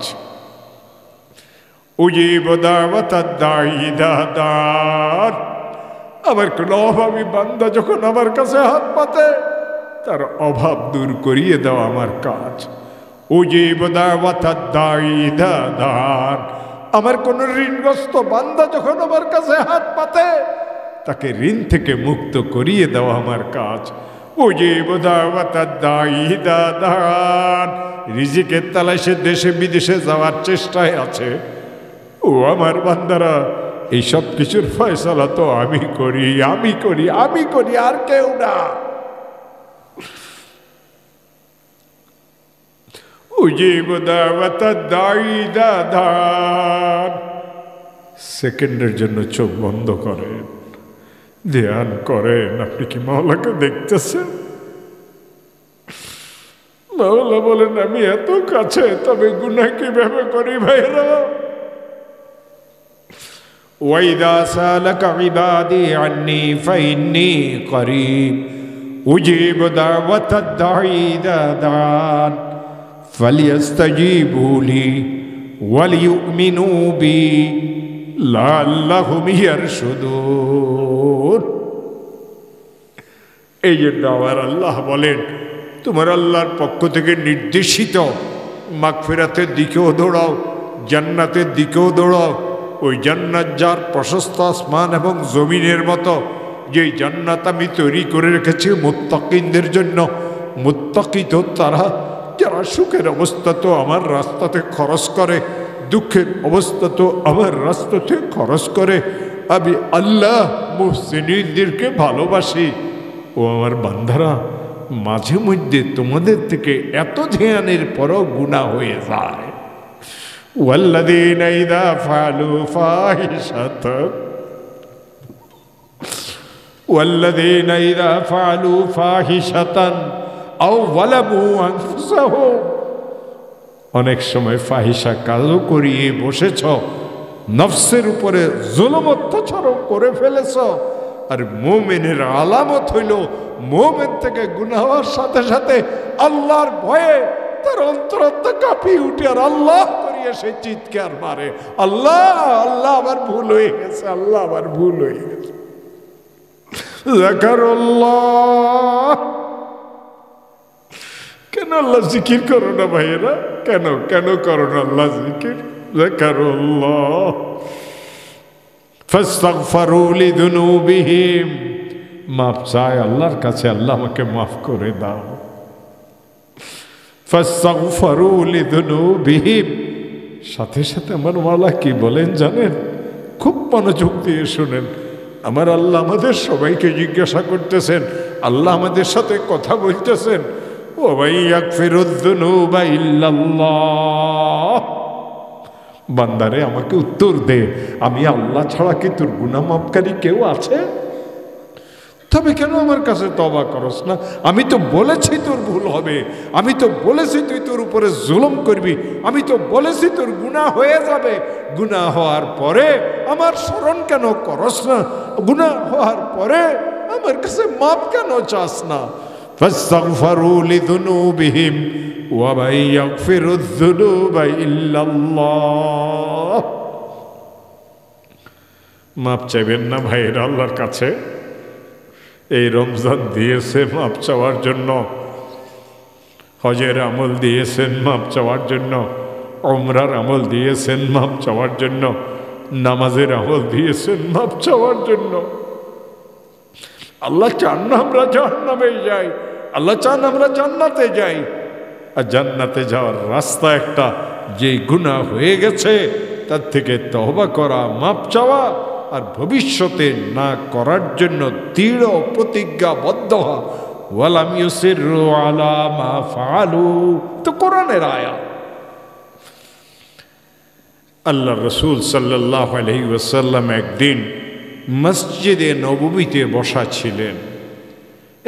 উজিব দাওয়াতাদ দাঈ ইযা দান। আমার কোনো অভাবী বান্দা যখন আমার কাছে হাত পাতে, তার অভাব দূর করিয়ে দেওয়া আমার কাজ। উজিব দাওয়াতাদ দাঈ ইযা দান। আমার কোন ঋণগ্রস্ত বান্দা যখন আমার কাছে হাত পাতে, তাকে ঋণ থেকে মুক্ত করিয়ে দেওয়া আমার কাজ। উজিব দাওয়াতাদ দাঈ ইযা দান। রিজিকের তালাশে দেশে বিদেশে যাওয়ার চেষ্টায় আছে, ও আমার বান্দারা, এই সব কিছুর ফয়সালা তো আমি করি, আমি করি, আমি করি, আর কেউ না। উজিব দাওয়াতাদ দাঈ ইযা দান। সেকেন্ডের জন্য চোখ বন্ধ করেন, ধ্যান করেন। আপনি কি মাওলাকে দেখতেছেন? মাওলা বলেন, আমি এত কাছে, তবে গুনাহ কিভাবে করি ভাইরা? ওয়াইদা সালাকা ইবাদি আন্নী ফাইন্নী করিব উজিব দাওয়াতাদ দাঈ ইযা দাআন ফালিয়াস্তাজিবু লি ওয়ালিয়ুমিনু বি লাআল্লাহুম ইয়ারশুদুন। এই জন্য আমার আল্লাহ বলেন, তোমার আল্লাহর পক্ষ থেকে নির্দেশিত মাগফিরাতের দিকেও দৌড়াও, জান্নাতের দিকেও দৌড়াও। ওই জান্নাত যার প্রশস্ত আসমান এবং জমিনের মতো, যেই জান্নাত আমি তৈরি করে রেখেছি মুত্তাকিনদের জন্য। মুত্তাকি তো তারা যারা সুখের অবস্থা তো আমার রাস্তাতে খরচ করে, দুঃখের অবস্থা তো আমার রাস্তাতে খরচ করে। আমি আল্লাহ মুহসিনদেরকে ভালোবাসি। ও আমার বান্দারা, মাঝে মধ্যে তোমাদের থেকে এত ধ্যানের পরও গুনাহ হয়ে যায়। ওয়াল্লাযীনা ইযা ফাআলু ফাহিশাতান ওয়াল্লাযীনা ইযা ফাআলু ফাহিশাতান আও যালামু আনফুসাহুম। অনেক সময় ফাহিশা কাজও করিয়ে বসেছ, নফসের উপরে জুলুম অত্যাচার করে ফেলেছ। আর মুমিনের আলামত হইল, মুমিন থেকে গুনাহ হওয়ার সাথে সাথে আল্লাহর ভয়ে তার অন্তরাত্মা কাঁপিয়ে উঠে আর আল্লাহ করিয়ে সে চিৎকার মারে, আল্লাহ আল্লাহ আমার ভুল হয়ে গেছে, আল্লাহ আমার ভুল হয়ে গেছে। যাকারুল্লাহ। কেন আল্লাহ জিকির করো না ভাইয়েরা? কেন কেন করো না আল্লাহ জিকির? যাকারুল্লাহ। ফাস্তাগফিরু লিযুনুবিহিম। মাফ চায় আল্লাহর কাছে, আল্লাহ আমাকে মাফ করে দাও। ফাস্তাগফিরু লিযুনুবিহিম। সাথে সাথে আমার মাওলা কি বলেন জানেন? খুব মনোযোগ দিয়ে শুনেন। আমার আল্লাহ আমাদের সবাইকে জিজ্ঞাসা করতেছেন, আল্লাহ আমাদের সাথে কথা বলতেছেন, ওয়া মান ইয়াগফিরুয যুনুবা ইল্লাল্লাহ। বান্দারে আমাকে উত্তর দে, আমি আল্লাহ ছাড়া কি তোর গুনাহ মাফকারী কেউ আছে? তবে কেন আমার কাছে তওবা করস না? আমি তো বলেছি তোর ভুল হবে, আমি তো বলেছি তুই তোর উপরে জুলুম করবি, আমি তো বলেছি তোর গুনাহ হয়ে যাবে। গুনাহ হওয়ার পরে আমার স্মরণ কেন করস না? গুনাহ হওয়ার পরে আমার কাছে মাপ কেন চাস না? ফাস্তাগফিরু লিযুনুবিহিম ওয়া মান ইয়াগফিরুয যুনুবা ইল্লাল্লাহ। মাপ চাইবেন না ভাইয়েরা আল্লাহর কাছে? এই রমজান দিয়েছে মাপ চাওয়ার জন্য, হজের আমল দিয়েছেন মাপ চাওয়ার জন্য, উমরার আমল দিয়েছেন মাপ চাওয়ার জন্য, নামাজের আমল দিয়েছেন মাপ চাওয়ার জন্য। আল্লাহ চান না আমরা জাহান্নামে যাই, আল্লাহ চান আমরা জান্নাতে যাই। আর জান্নাতে যাওয়ার রাস্তা একটা, যে গুনাহ হয়ে গেছে তার থেকে তওবা করা, মাপ চাওয়া, আর ভবিষ্যতে না করার জন্য দৃঢ় প্রতিজ্ঞাবদ্ধ হওয়া। ওয়ালাম ইউসিরু আলা মা ফাআলু, তো কোরআনের আয়াত। আল্লাহ রসুল সাল্লাল্লাহু আলাইহি ওয়াসাল্লাম একদিন মসজিদে নববীতে বসা ছিলেন।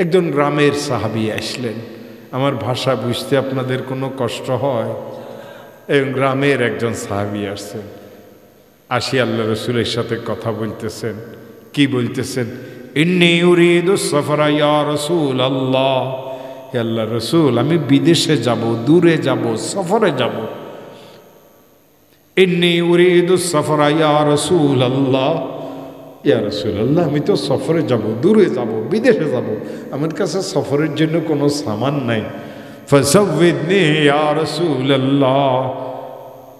একজন গ্রামের সাহাবী আসলেন। আমার ভাষা বুঝতে আপনাদের কোনো কষ্ট হয়? এবং গ্রামের একজন সাহাবী আসছেন, আসি আল্লাহ রসুলের সাথে কথা বলতেছেন। কি বলতেছেন? ইন্নী উরিদু সফরা ইয়া রাসূলুল্লাহ। হে আল্লাহ রসুল, আমি বিদেশে যাব, দূরে যাব, সফরে যাব। ইন্নী উরিদু সফরা ইয়া রাসূলুল্লাহ। ইয়া রাসূলুল্লাহ, আমি তো সফরে যাব, দূরে যাব, বিদেশে যাব, আমার কাছে সফরের জন্য কোনো সামান নাই। ফাসাউইদনি ইয়া রাসূলুল্লাহ।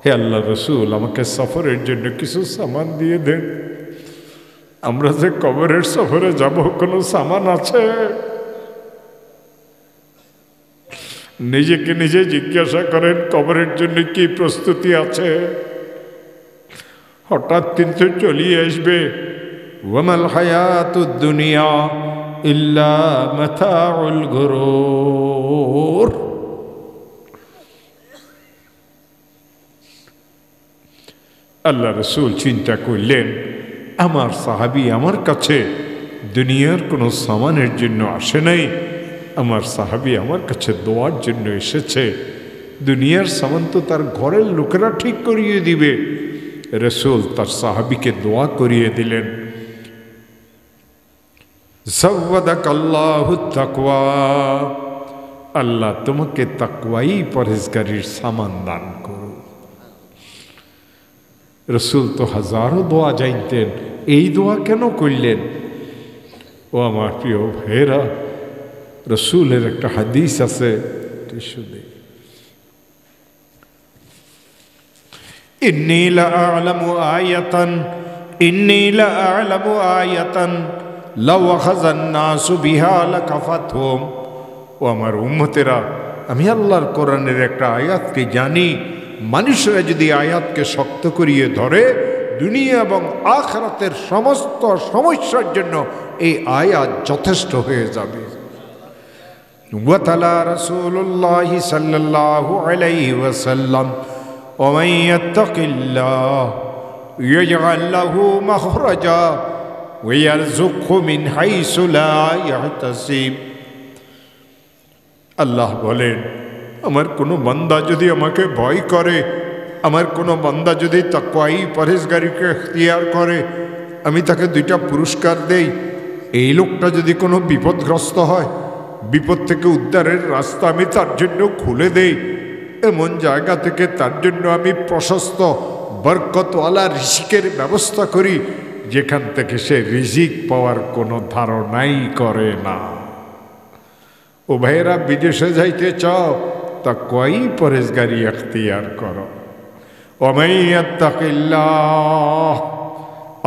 হে আল্লাহ রসুল, আমাকে সফরের জন্য কিছু সামান দিয়ে দেন। আমরা যে কবরের সফরে যাব, কোনো সামান আছে? নিজেকে নিজে জিজ্ঞাসা করেন, কবরের জন্য কি প্রস্তুতি আছে? হঠাৎ কিন্তু চলিয়ে আসবে। ওয়ামাল হায়াতুদ দুনিয়া ইল্লা মাতাউল গুরুর। আল্লাহ রসুল চিন্তা করলেন, আমার সাহাবী আমার কাছে দুনিয়ার কোনো সামানের জন্য আসে নাই, আমার সাহাবী আমার কাছে দোয়ার জন্য এসেছে। দুনিয়ার সামান তো তার ঘরের লোকেরা ঠিক করিয়ে দিবে, রাসূল তার সাহাবীকে দোয়া করিয়ে দিলেন, যাওয়াদাকাল্লাহু তাকওয়া, আল্লাহ তোমাকে তাকওয়াই পরহেজগারির সামান দান করো। রাসূল তো হাজারো দোয়া জানতেন, এই দোয়া কেন করলেন? ও আমার প্রিয় ভাইয়েরা, রাসূলের একটা হাদিস আছে, শুনে ইন্নী লাআলামু আয়াতান লাউ আখাযান নাসু বিহা লাকাফাতহুম। ও আমার উম্মতেরা, আমি আল্লাহর কোরআনের একটা আয়াতকে জানি, মানুষরা যদি আয়াতকে শক্ত করিয়ে ধরে দুনিয়া এবং আখিরাতের সমস্ত সমস্যার জন্য এই আয়াত যথেষ্ট হয়ে যাবে। ওয়া তাআলা রাসূলুল্লাহ সাল্লাল্লাহু আলাইহি ওয়াসাল্লাম, ওয়া মান ইয়াত্তাকিল্লাহ ইয়াজআল লাহু মাখরাজা ওয়া ইয়ারযুকহু মিন হাইসু লা ইয়াহতাসিব। আল্লাহ বলেন, আমার কোনো বান্দা যদি আমাকে ভয় করে, আমার কোনো বান্দা যদি তাকওয়াই পরহেজগারিকে ইখতিয়ার করে, আমি তাকে দুইটা পুরস্কার দেই। এই লোকটা যদি কোনো বিপদগ্রস্ত হয়, বিপদ থেকে উদ্ধারের রাস্তা আমি তার জন্য খুলে দেই। এমন জায়গা থেকে তার জন্য আমি প্রশস্ত বরকতওয়ালা রিজিকের ব্যবস্থা করি, যেখান থেকে সে রিজিক পাওয়ার কোনো ধারণাই করে না। ও ভাইয়েরা, বিদেশে যাইতে চাও, তাকওয়াই পরহেজগারি ইখতিয়ার করো। ওয়া মান ইয়াত্তাকিল্লাহ,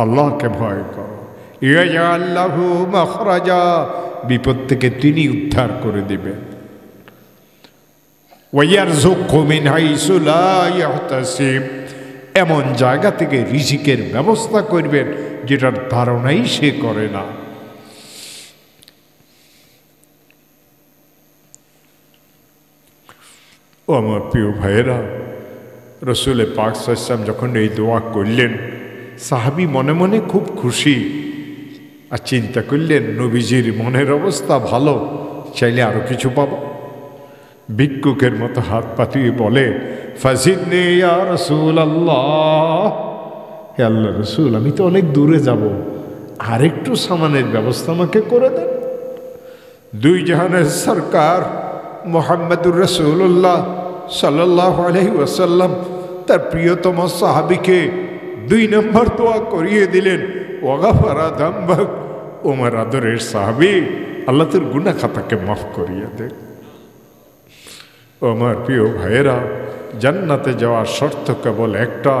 আল্লাহকে ভয় করো, ইয়াজআল লাহু মাখরাজা, বিপদ থেকে তিনি উদ্ধার করে দিবেন। ওয়া ইয়ারযুকহু মিন হাইসু লা ইয়াহতাসিব, এমন জায়গা থেকে রিজিকের ব্যবস্থা করবেন যেটার ধারণাই সে করে না। ও আমার প্রিয় ভাইয়েরা, রাসূল পাক সাল্লাল্লাহু আলাইহি ওয়াসাল্লাম যখন এই দোয়া করলেন, সাহাবী মনে মনে খুব খুশি, আর চিন্তা করলেন নবীজির মনের অবস্থা ভালো, চাইলে আরো কিছু পাবো। ভিক্ষুকের মতো হাত পাতিয়ে বলে, ফাজিদনি ইয়া রাসূলুল্লাহ, হে আল্লাহ রাসূল, আমি তো অনেক দূরে যাব, আরেকটু সামানের ব্যবস্থা আমাকে করে দেন। দুই জাহানের সরকার মুহাম্মদুর রাসূলুল্লাহ সাল্লাল্লাহু আলাইহি ওয়াসাল্লাম তার প্রিয়তম সাহাবীকে 2 নম্বর দোয়া করিয়ে দিলেন, ওয়াগাফারা যামবাক, ওমর আদরের সাহাবী, আল্লাহ তোর গুনাহ খাতাকে মাফ করিয়ে দে। ও আমার প্রিয় ভাইয়েরা, জান্নাতে যাওয়ার শর্ত কেবল একটা,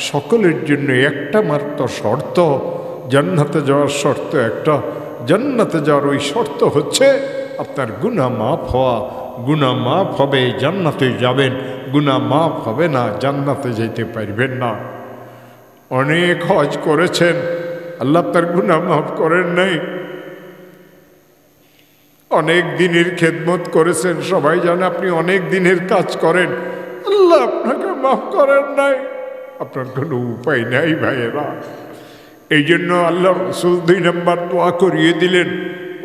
সকলের জন্য একটা মাত্র শর্ত। জান্নাতে যাওয়ার শর্ত একটা, জান্নাতে যাওয়ার ওই শর্ত হচ্ছে আপনার গুনাহ মাফ হওয়া। গুনাহ মাফ হবে জান্নাতে যাবেন, গুনাহ মাফ হবে না জান্নাতে যেতে পারবেন না। অনেক হজ করেছেন, আল্লাহ তার গুনাহ মাফ করেন নাই। অনেক দিনের খেদমত করেছেন, সবাই জানে আপনি অনেক দিনের কাজ করেন, আল্লাহ আপনাকে মাফ করেন নাই। আপনার কোনো উপায় নাই ভাইয়েরা। এই জন্য আল্লাহ রাসূল 2 নম্বর দোয়া করিয়ে দিলেন,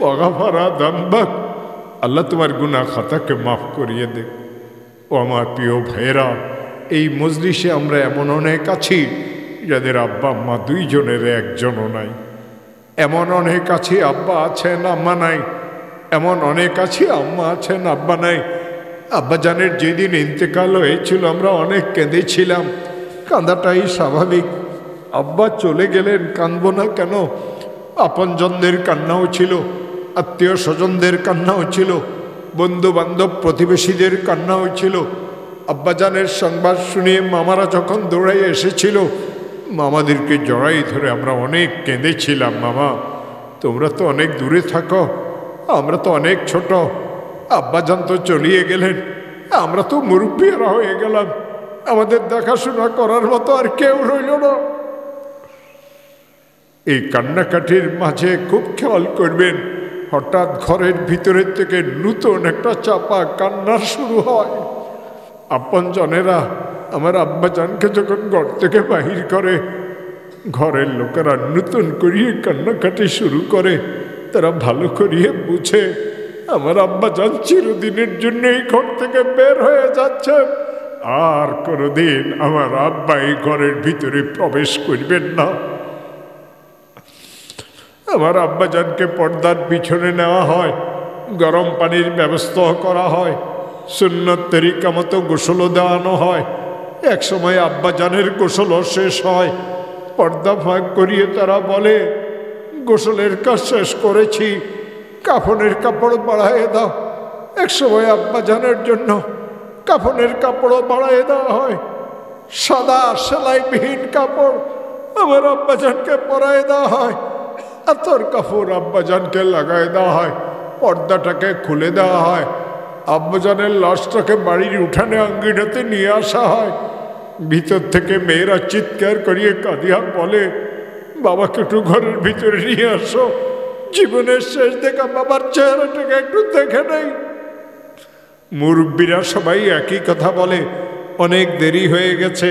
ওয়াগাফারা যামবাক, আল্লাহ তোমার গুনাহ খাতাকে মাফ করিয়ে দে। ও আমার প্রিয় ভাইয়েরা, এই মজলিসে আমরা এমন অনেক আছি যাদের আব্বা আম্মা 2 জনের একজনও নাই। এমন অনেক আছি আব্বা আছেন আম্মা নাই, এমন অনেক আছি আম্মা আছেন আব্বা নাই। আব্বাজানের যেদিন ইন্তেকাল হয়েছিল আমরা অনেক কেঁদেছিলাম, কাঁদাটাই স্বাভাবিক। আব্বা চলে গেলেন, কাঁদবো না কেন? আপনজনদের কান্নাও ছিল, আত্মীয় স্বজনদের কান্নাও ছিল, বন্ধু বান্ধব প্রতিবেশীদের কান্নাও ছিল। আব্বাজানের সংবাদ শুনিয়ে মামারা যখন দৌড়াই এসেছিল, মামাদেরকে জড়াই ধরে আমরা অনেক কেঁদেছিলাম, মামা তোমরা তো অনেক দূরে থাকো, আমরা তো অনেক ছোট, আব্বাজান তো চলিয়ে গেলেন, আমরা তো মুরব্বীরা হয়ে গেলাম, আমাদের দেখাশোনা করার মতো আর কেউ রইল না। এই কান্নাকাটির মাঝে খুব খেয়াল করবেন, হঠাৎ ঘরের ভিতরের থেকে নূতন একটা চাপা কান্নার শুরু হয়। আপনজনেরা আমার আব্বাজানকে যখন ঘর থেকে বাহির করে, ঘরের লোকেরা নূতন করিয়ে কান্নাকাটি শুরু করে। তারা ভালো করিয়ে বুঝে আমার আব্বাজান চিরদিনের জন্য এই ঘর থেকে বের হয়ে যাচ্ছে, আর কোনোদিন আমার আব্বা এই ঘরের ভিতরে প্রবেশ করবেন না। আমার আব্বাজানকে পর্দার পিছনে নেওয়া হয়, গরম পানির ব্যবস্থা করা হয়, সুন্নত তরিকা মতো গোসলও দেওয়ানো হয়। এক সময় আব্বাজানের গোসলও শেষ হয়, পর্দা ফাঁক করিয়ে তারা বলে, গোসলের কাজ শেষ করেছি, কাফনের কাপড় বাড়াইয়ে দাও। এক সময় আব্বাজানের জন্য কাফনের কাপড়ও বাড়াইয়ে দেওয়া হয়, সাদা সেলাইবিহীন কাপড় আমার আব্বাজানকে পরাইয়ে দেওয়া হয়, আতর কাপড় আব্বাজানকে লাগাই দেওয়া হয়, পর্দাটাকে খুলে দেওয়া হয়, আব্বাজানের লাশটাকে বাড়ির উঠানে আঙ্গিনাতে নিয়ে আসা হয়। ভিতর থেকে মেয়েরা চিৎকার করিয়ে কাঁদিয়া বলে, বাবাকে একটু ঘরের ভিতরে নিয়ে আসো, জীবনের শেষ দেখা বাবার চেহারাটাকে একটু দেখে নেই। মুরব্বীরা সবাই একই কথা বলে, অনেক দেরি হয়ে গেছে,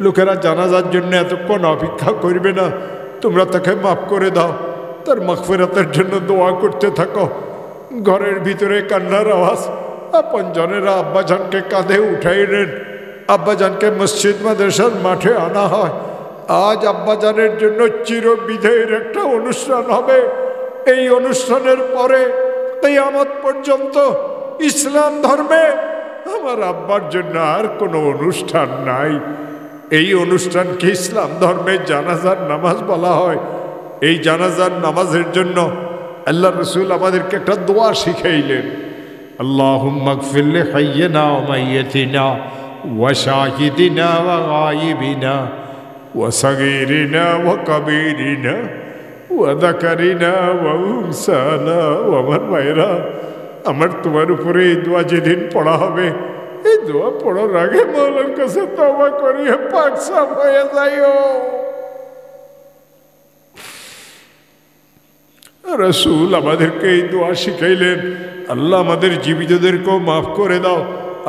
লোকেরা জানাজার জন্য এতক্ষণ অপেক্ষা করবে না, তোমরা তাকে মাফ করে দাও, তার মাগফিরাতের জন্য দোয়া করতে থাকো। ঘরের ভিতরে কান্নার আওয়াজ, আপনজনেরা আব্বাজানকে কাঁধে উঠাই নেন, আব্বাজানকে মসজিদ মাদ্রাসার মাঠে আনা হয়। আজ আব্বাজানের জন্য চিরবিদায়ের একটা অনুষ্ঠান হবে। এই অনুষ্ঠানের পরে কিয়ামত পর্যন্ত ইসলাম ধর্মে আমার আব্বার জন্য আর কোনো অনুষ্ঠান নাই। এই অনুষ্ঠানকে ইসলাম ধর্মে জানাজার নামাজ বলা হয়। এই জানাজার নামাজের জন্য আল্লাহ রসুল আমাদেরকে একটা দোয়া শিখাইলেন, আল্লাহুম্মা গফির লি হাইয়িনা ওয়া মাইয়িতিনা ওয়া শাহিদিনা ওয়া গায়িবিনা ওয়া সাগীরিনা ওয়া কাবীরিনা ওয়া যাকারিনা ওয়া উনসানা। ও আমার ভাইরা, আমার তোমার উপরে এই দোয়া যেদিন পড়া হবে, এই দোয়া পড়ার আগে মৌলার কাছে তওবা করিয়ে পাক সাফ হয়ে যাইও। রসুল আমাদেরকে এই দোয়া শিখাইলেন, আল্লাহ আমাদের জীবিতদেরকেও মাফ করে দাও,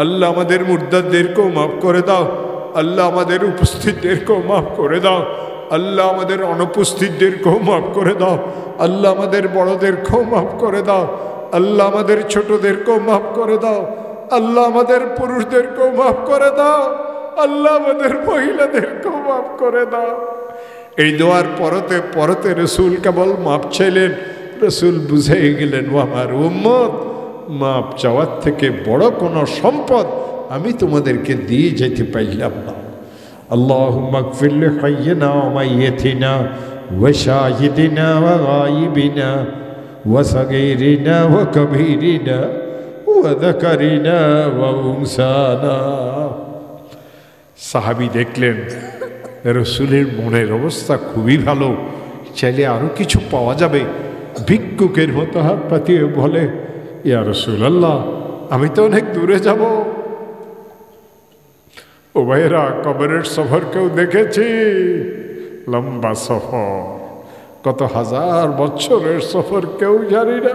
আল্লাহ আমাদের মুর্দাদেরকেও মাফ করে দাও, আল্লাহ আমাদের উপস্থিতদেরকেও মাফ করে দাও, আল্লাহ আমাদের অনুপস্থিতদেরকেও মাফ করে দাও, আল্লাহ আমাদের বড়দেরকেও মাফ করে দাও, আল্লাহ আমাদের ছোটদেরকেও মাফ করে দাও, আল্লাহ আমাদের পুরুষদেরকেও মাফ করে দাও, আল্লাহ আমাদের মহিলাদেরকেও মাফ করে দাও। এই দোয়ার পরতে পরতে রসুল কেবল মাপ চাইলেন। রসুল বুঝে গেলেন, ও আমার উম্মত, মাপ চাওয়ার থেকে বড় কোনো সম্পদ আমি তোমাদেরকে দিয়ে যেতে পারলাম না। আল্লাহুম্মা গফির লি হাইয়িনা ওয়া মাইয়িতিনা ওয়া শাহিদিনা ওয়া গায়িবিনা ওয়া সাগীরিনা ওয়া কাবীরিনা ওয়া যাকারিনা ওয়া উনসানা। সাহাবী দেখলেন রসুলের মনের অবস্থা খুবই ভালো, চাইলে আরো কিছু পাওয়া যাবে। ভিক্ষুকের মতো হাত পাতিয়ে বলে, ইয়া রাসূলুল্লাহ, আমি তো অনেক দূরে যাব। ও ভাইরা, কবরের সফর কেউ দেখেছি? লম্বা সফর, কত হাজার বছরের সফর কেউ জানি না।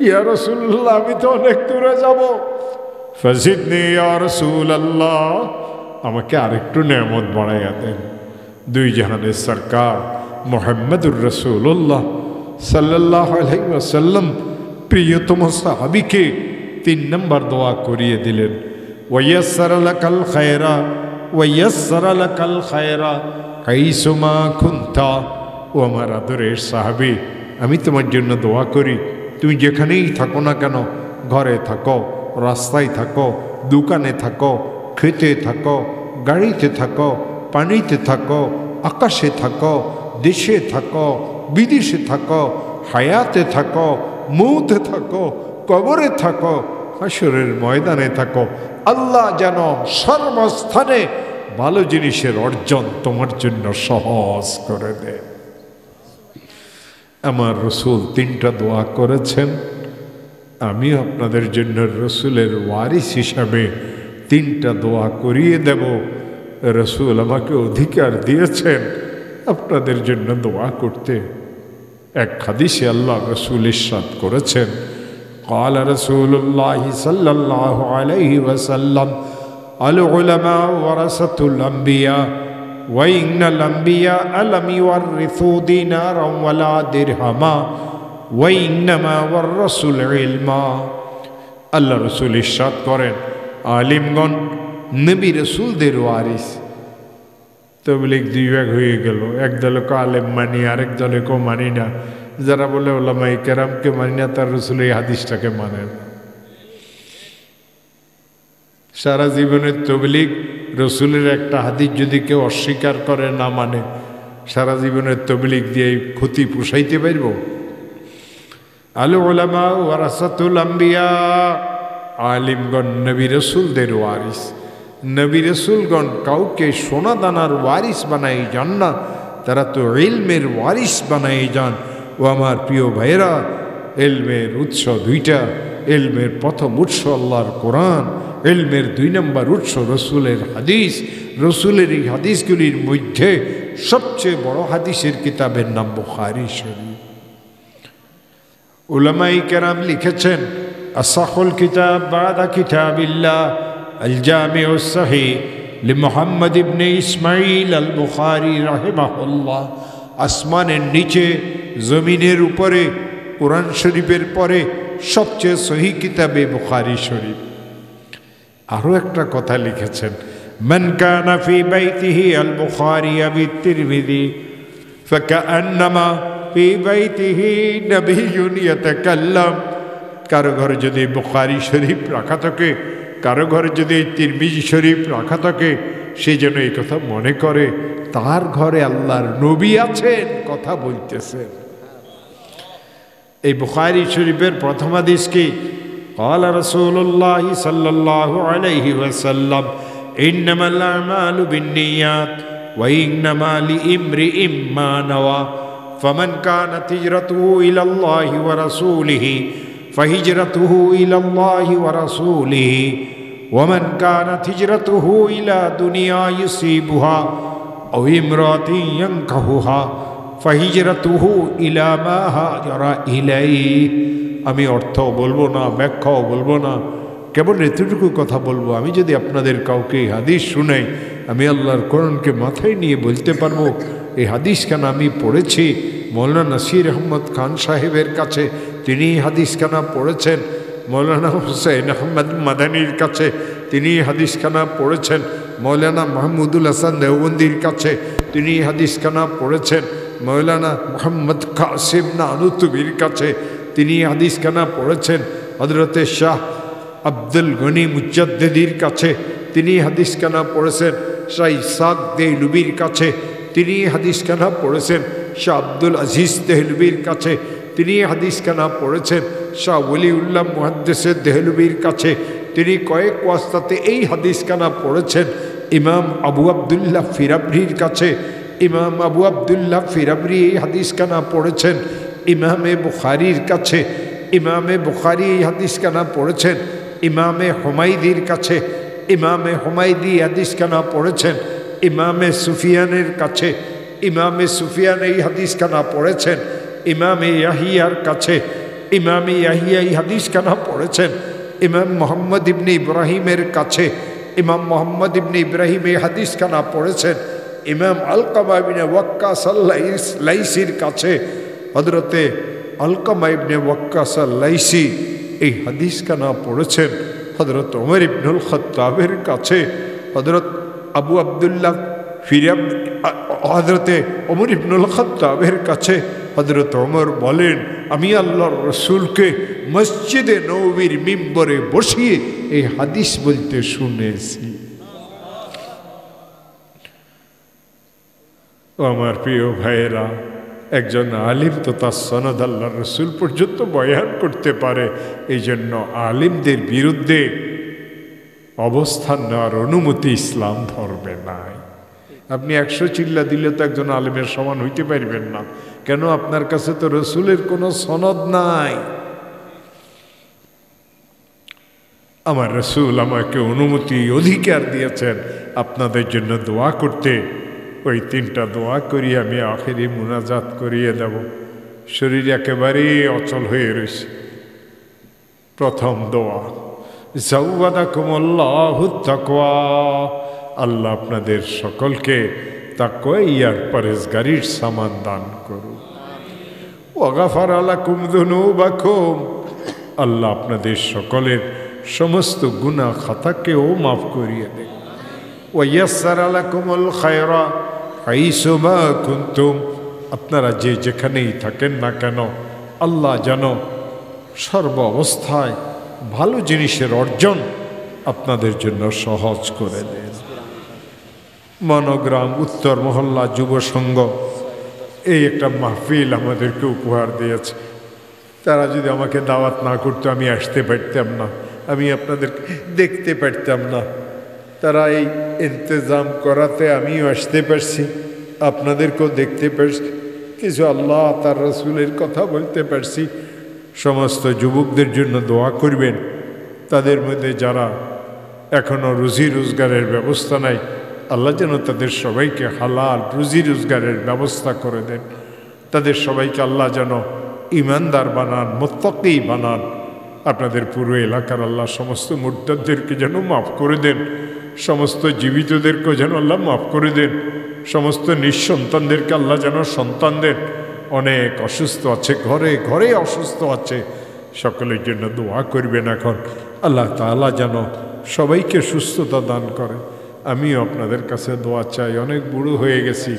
ইয়া রাসূলুল্লাহ, আমি তো অনেক দূরে যাব। ফাজিদনি ইয়া রাসূলুল্লাহ, আমাকে আরেকটু নেয়ামত বাড়াইয়া দেন। দুই জাহানের সরকার মুহাম্মদুর রাসূলুল্লাহ সাল্লাল্লাহু আলাইহি ওয়াসাল্লাম প্রিয়তম সাহাবীকে 3 নম্বর দোয়া করিয়ে দিলেন, ওয়ায়াসসারা লাকাল খায়রা ওয়ায়াসসারা লাকাল খায়রা হাইসুমা কুনতা। ও আমার আদরের সাহাবী, আমি তোমার জন্য দোয়া করি, তুমি যেখানেই থাকো না কেন, ঘরে থাকো, রাস্তায় থাকো, দোকানে থাকো, খেতে থাকো, গাড়িতে থাকো, পানিতে থাকো, আকাশে থাকো, দেশে থাকো, বিদেশে থাকো, হায়াতে থাকো, মৌতে থাকো, কবরে থাকো, হাসরের ময়দানে থাকো, আল্লাহ যেন সর্বস্থানে ভালো জিনিসের অর্জন তোমার জন্য সহজ করে দেয়। আমার রসুল 3টা দোয়া করেছেন, আমি আপনাদের জন্য রসুলের ওয়ারিস হিসাবে 3টা দোয়া করিয়ে দেব। রসুল আমাকে অধিকার দিয়েছেন আপনাদের জন্য দোয়া করতে। এক হাদিসে আল্লাহ রসুল ইরশাদ করেছেন, قال رسول الله صلى الله عليه وسلم العلماء ورثة الأنبياء وإن الأنبياء لم يورثوا دينارا ولا درهما وإنما ورثوا العلم। আল্লাহ রসুল ইরশাদ করেন, আলিমগণ নবী রসুলদের ওয়ারিস। তবলিগ দুই ভাগ হয়ে গেল, এক দলে কো আলেম মানি, আরেক দলে কো মানি না। যারা বলে ওলামায়ে কেরামকে মানি না, তার রসুল এই হাদিসটাকে মানে না। সারা জীবনের তবলিগ রসুলের একটা হাদিস যদি কেউ অস্বীকার করে, না মানে, সারা জীবনের তবলিগ দিয়ে ক্ষতি পুষাইতে পারব? আল উলামা ওয়ারাসাতুল আম্বিয়া, আলিমগণ নবী রসুলদের ওয়ারিস। নবী রসুলগণ কাউকে সোনা দানার ওয়ারিস বানাই যান না, তারা তো ইলমের ওয়ারিস বানাই যান। ও আমার প্রিয় ভাইয়েরা, ইলমের উৎস দুইটা। ইলমের প্রথম উৎস আল্লাহর কোরআন, ইলমের 2 নম্বর উৎস রসুলের হাদিস। রসুলের এই হাদিসগুলির মধ্যে সবচেয়ে বড় হাদিসের কিতাবের নাম বুখারী শরীফ। উলামায়ে কেরাম লিখেছেন, আসাহুল কিতাব বাদা কিতাবিল্লাহ আল জামিউস সহিহ লিমুহাম্মদ ইবনে ইসমাঈল আল বুখারী রাহিমাহুল্লাহ। আসমানের নিচে জমিনের উপরে কোরআন শরীফের পরে সবচেয়ে সহি কিতাবে বুখারী শরীফ। আরও একটা কথা লিখেছেন, মান কানা ফি বাইতিহি আল বুখারী আবি তিরমিজি ফাকান্নামা ফি বাইতিহি নবিয়্যুন ইয়াতাকাল্লাম। কারো ঘরে যদি বুখারী শরীফ রাখা থাকে, কারো ঘরে যদি তিরমিজি শরীফ রাখা থাকে, সে যেন এই কথা মনে করে তার ঘরে আল্লাহর নবী আছেন, কথা বলতেছেন। এই বুখারী শরীফের প্রথম হাদিস কি? قال رسول الله صلى الله عليه وسلم إنما الأعمال بالنيات وإنما لامرئ ما نوى فمن كانت هجرته إلى الله ورسوله فهجرته إلى الله ورسوله ومن كانت هجرته إلى دنيا يصيبها أو امرأة ينكحها فهجرته إلى ما هاجر إليه। আমি অর্থও বলবো না, ব্যাখ্যাও বলবো না, কেবল এতটুকু কথা বলবো, আমি যদি আপনাদের কাউকে এই হাদিস শুনাই, আমি আল্লাহর কোরআনকে মাথায় নিয়ে বলতে পারবো এই হাদিস খানা আমি পড়েছি মৌলানা নাসির আহমদ খান সাহেবের কাছে, তিনি হাদিস খানা পড়েছেন। মৌলানা হুসাইন আহমদ মাদানির কাছে তিনি হাদিস খানা পড়েছেন। মৌলানা মাহমুদুল হাসান দেওবন্দির কাছে তিনি হাদিস খানা পড়েছেন। মৌলানা মোহাম্মদ কাসিম নানুতুবির কাছে তিনি হাদিস খানা পড়েছেন। হযরতে শাহ আব্দুল গনি মুজাদ্দিদির কাছে তিনি হাদিস খানা পড়েছেন। শাহ ইসহাক দেহলুবির কাছে তিনি হাদিস খানা পড়েছেন। শাহ আব্দুল আজিজ দেহলুবির কাছে তিনি হাদিস খানা পড়েছেন। শাহ ওলিউল্লাহ মুহাদ্দিস দেহলুবির কাছে তিনি কয়েক ওয়াস্তাতে এই হাদিস খানা পড়েছেন। ইমাম আবু আবদুল্লাহ ফিরাবরির কাছে ইমাম আবু আবদুল্লাহ ফিরাবরি এই হাদিস খানা পড়েছেন। ইমামে বুখারীর কাছে ইমামে বুখারী এই হাদিস খানা পড়েছেন। ইমামে হুমায়দির কাছে ইমামে হুমায়দি হাদিস খানা পড়েছেন। ইমামে সুফিয়ানের কাছে ইমামে সুফিয়ান এই হাদিস খানা পড়েছেন। ইমামে ইয়াহিয়ার কাছে ইমামে ইয়াহিয়া এই হাদিস খানা পড়েছেন। ইমাম মোহাম্মদ ইবনে ইব্রাহিমের কাছে ইমাম মোহাম্মদ ইবনে ইব্রাহিম এই হাদিস খানা পড়েছেন। ইমাম আলকামা ইবনে ওয়াক্কাস আল-লাইসির কাছে হযরতে আলকামা ইবনে ওয়াক্কাস আল-লাইসি এই হাদিস খানা পড়েছেন। হযরত ওমর ইবনুল খাত্তাবের কাছে হযরত আবু আবদুল্লাহ ফিরাব হযরতে ওমর ইবনুল খাত্তাবের কাছে হযরত ওমর বলেন, আমি আল্লাহর রসুলকে মসজিদে নববীর মিম্বরে বসিয়ে এই হাদিস বলতে শুনেছি। ও আমার প্রিয় ভাইয়েরা, একজন আলিম তো তার সনদ আল্লাহর রসুল পর্যন্ত বয়ান করতে পারে। এই জন্য আলিমদের বিরুদ্ধে অবস্থান নেওয়ার অনুমতি ইসলাম ধর্মে নাই। আপনি 100 চিল্লা দিলে তো একজন আলিমের সমান হইতে পারবেন না। কেন? আপনার কাছে তো রসুলের কোনো সনদ নাই। আমার রসুল আমাকে অনুমতি অধিকার দিয়েছেন আপনাদের জন্য দোয়া করতে। ওই 3টা দোয়া করি আমি আখেরি মুনাজাত করিয়ে দেব। শরীর একেবারেই অচল হয়ে রয়েছে। প্রথম দোয়া, যাওয়াদাকুমুল্লাহুত তাকওয়া, আল্লাহ আপনাদের সকলকে তাকওয়া আর পরহেজগারির সামান দান করুন। ওয়া গাফারা লাকুম যুনুবাকুম, আল্লাহ আপনাদের সকলের সমস্ত গুনাহ খাতাকেও মাফ করিয়ে দেন। ওয়াইয়াসসারা লাকুমুল খায়রা হাইসুমা কুনতুম, আপনারা যে যেখানেই থাকেন না কেন আল্লাহ যেন সর্ব অবস্থায় ভালো জিনিসের অর্জন আপনাদের জন্য সহজ করে দেন। মনোগ্রাম উত্তর মহল্লা যুব সংঘ এই একটা মাহফিল আমাদেরকে উপহার দিয়েছে। তারা যদি আমাকে দাওয়াত না করতো আমি আসতে পারতাম না, আমি আপনাদেরকে দেখতে পারতাম না। তারা এই ইন্তজাম করাতে আমিও আসতে পারছি, আপনাদেরকেও দেখতে পারছি, কিছু আল্লাহ তার রসুলের কথা বলতে পারছি। সমস্ত যুবকদের জন্য দোয়া করবেন, তাদের মধ্যে যারা এখনও রুজি রোজগারের ব্যবস্থা নাই আল্লাহ যেন তাদের সবাইকে হালাল রুজি রোজগারের ব্যবস্থা করে দেন। তাদের সবাইকে আল্লাহ যেন ইমানদার বানান, মুত্তাকি বানান। আপনাদের পুরো এলাকার আল্লাহ সমস্ত মুরতাদদেরকে যেন মাফ করে দেন, সমস্ত জীবিতদেরকেও যেন আল্লাহ মাফ করে দেন, সমস্ত নিঃসন্তানদেরকে আল্লাহ যেন সন্তান দেন। অনেক অসুস্থ আছে, ঘরে ঘরে অসুস্থ আছে, সকলের জন্য দোয়া করবেন। এখন আল্লাহ তাআলা যেন সবাইকে সুস্থতা দান করে। আমিও আপনাদের কাছে দোয়া চাই। অনেক বুড়ো হয়ে গেছি,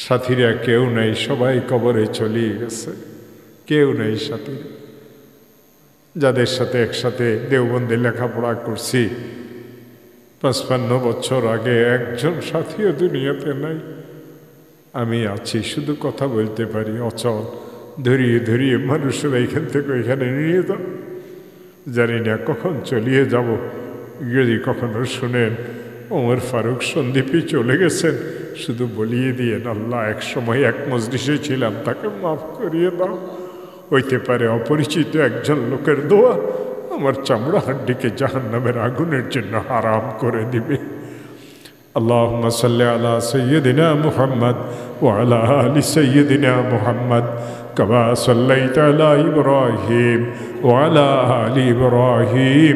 সাথীরা কেউ নেই, সবাই কবরে চলিয়ে গেছে, কেউ নেই সাথী। যাদের সাথে একসাথে দেওবন্দে লেখাপড়া করছি 55 বছর আগে, একজন সাথীও দুনিয়াতে নাই। আমি আছি, শুধু কথা বলতে পারি, অচল। ধরিয়ে ধরিয়ে মানুষেরা এখান থেকে এখানে নিয়ে যাও, জানি না কখন চলিয়ে যাব। যদি কখনো শুনেন ওমর ফারুক সন্দীপই চলে গেছেন, শুধু বলিয়ে দিয়ে আল্লাহ এক সময় এক মজলিসে ছিলাম, তাকে মাফ করিয়ে দাও। হইতে পারে অপরিচিত একজন লোকের দোয়া আমার চামড়া হাড্ডিকে জাহান্নামের আগুনের জন্য হারাম করে দিবে। আল্লাহুম্মা সাল্লি আলা সাইয়্যিদিনা মুহাম্মদ ওয়া আলা আলি সাইয়্যিদিনা মুহাম্মদ কামা সাল্লাইতা আলা ইব্রাহিম ওয়া আলা আলি ইব্রাহিম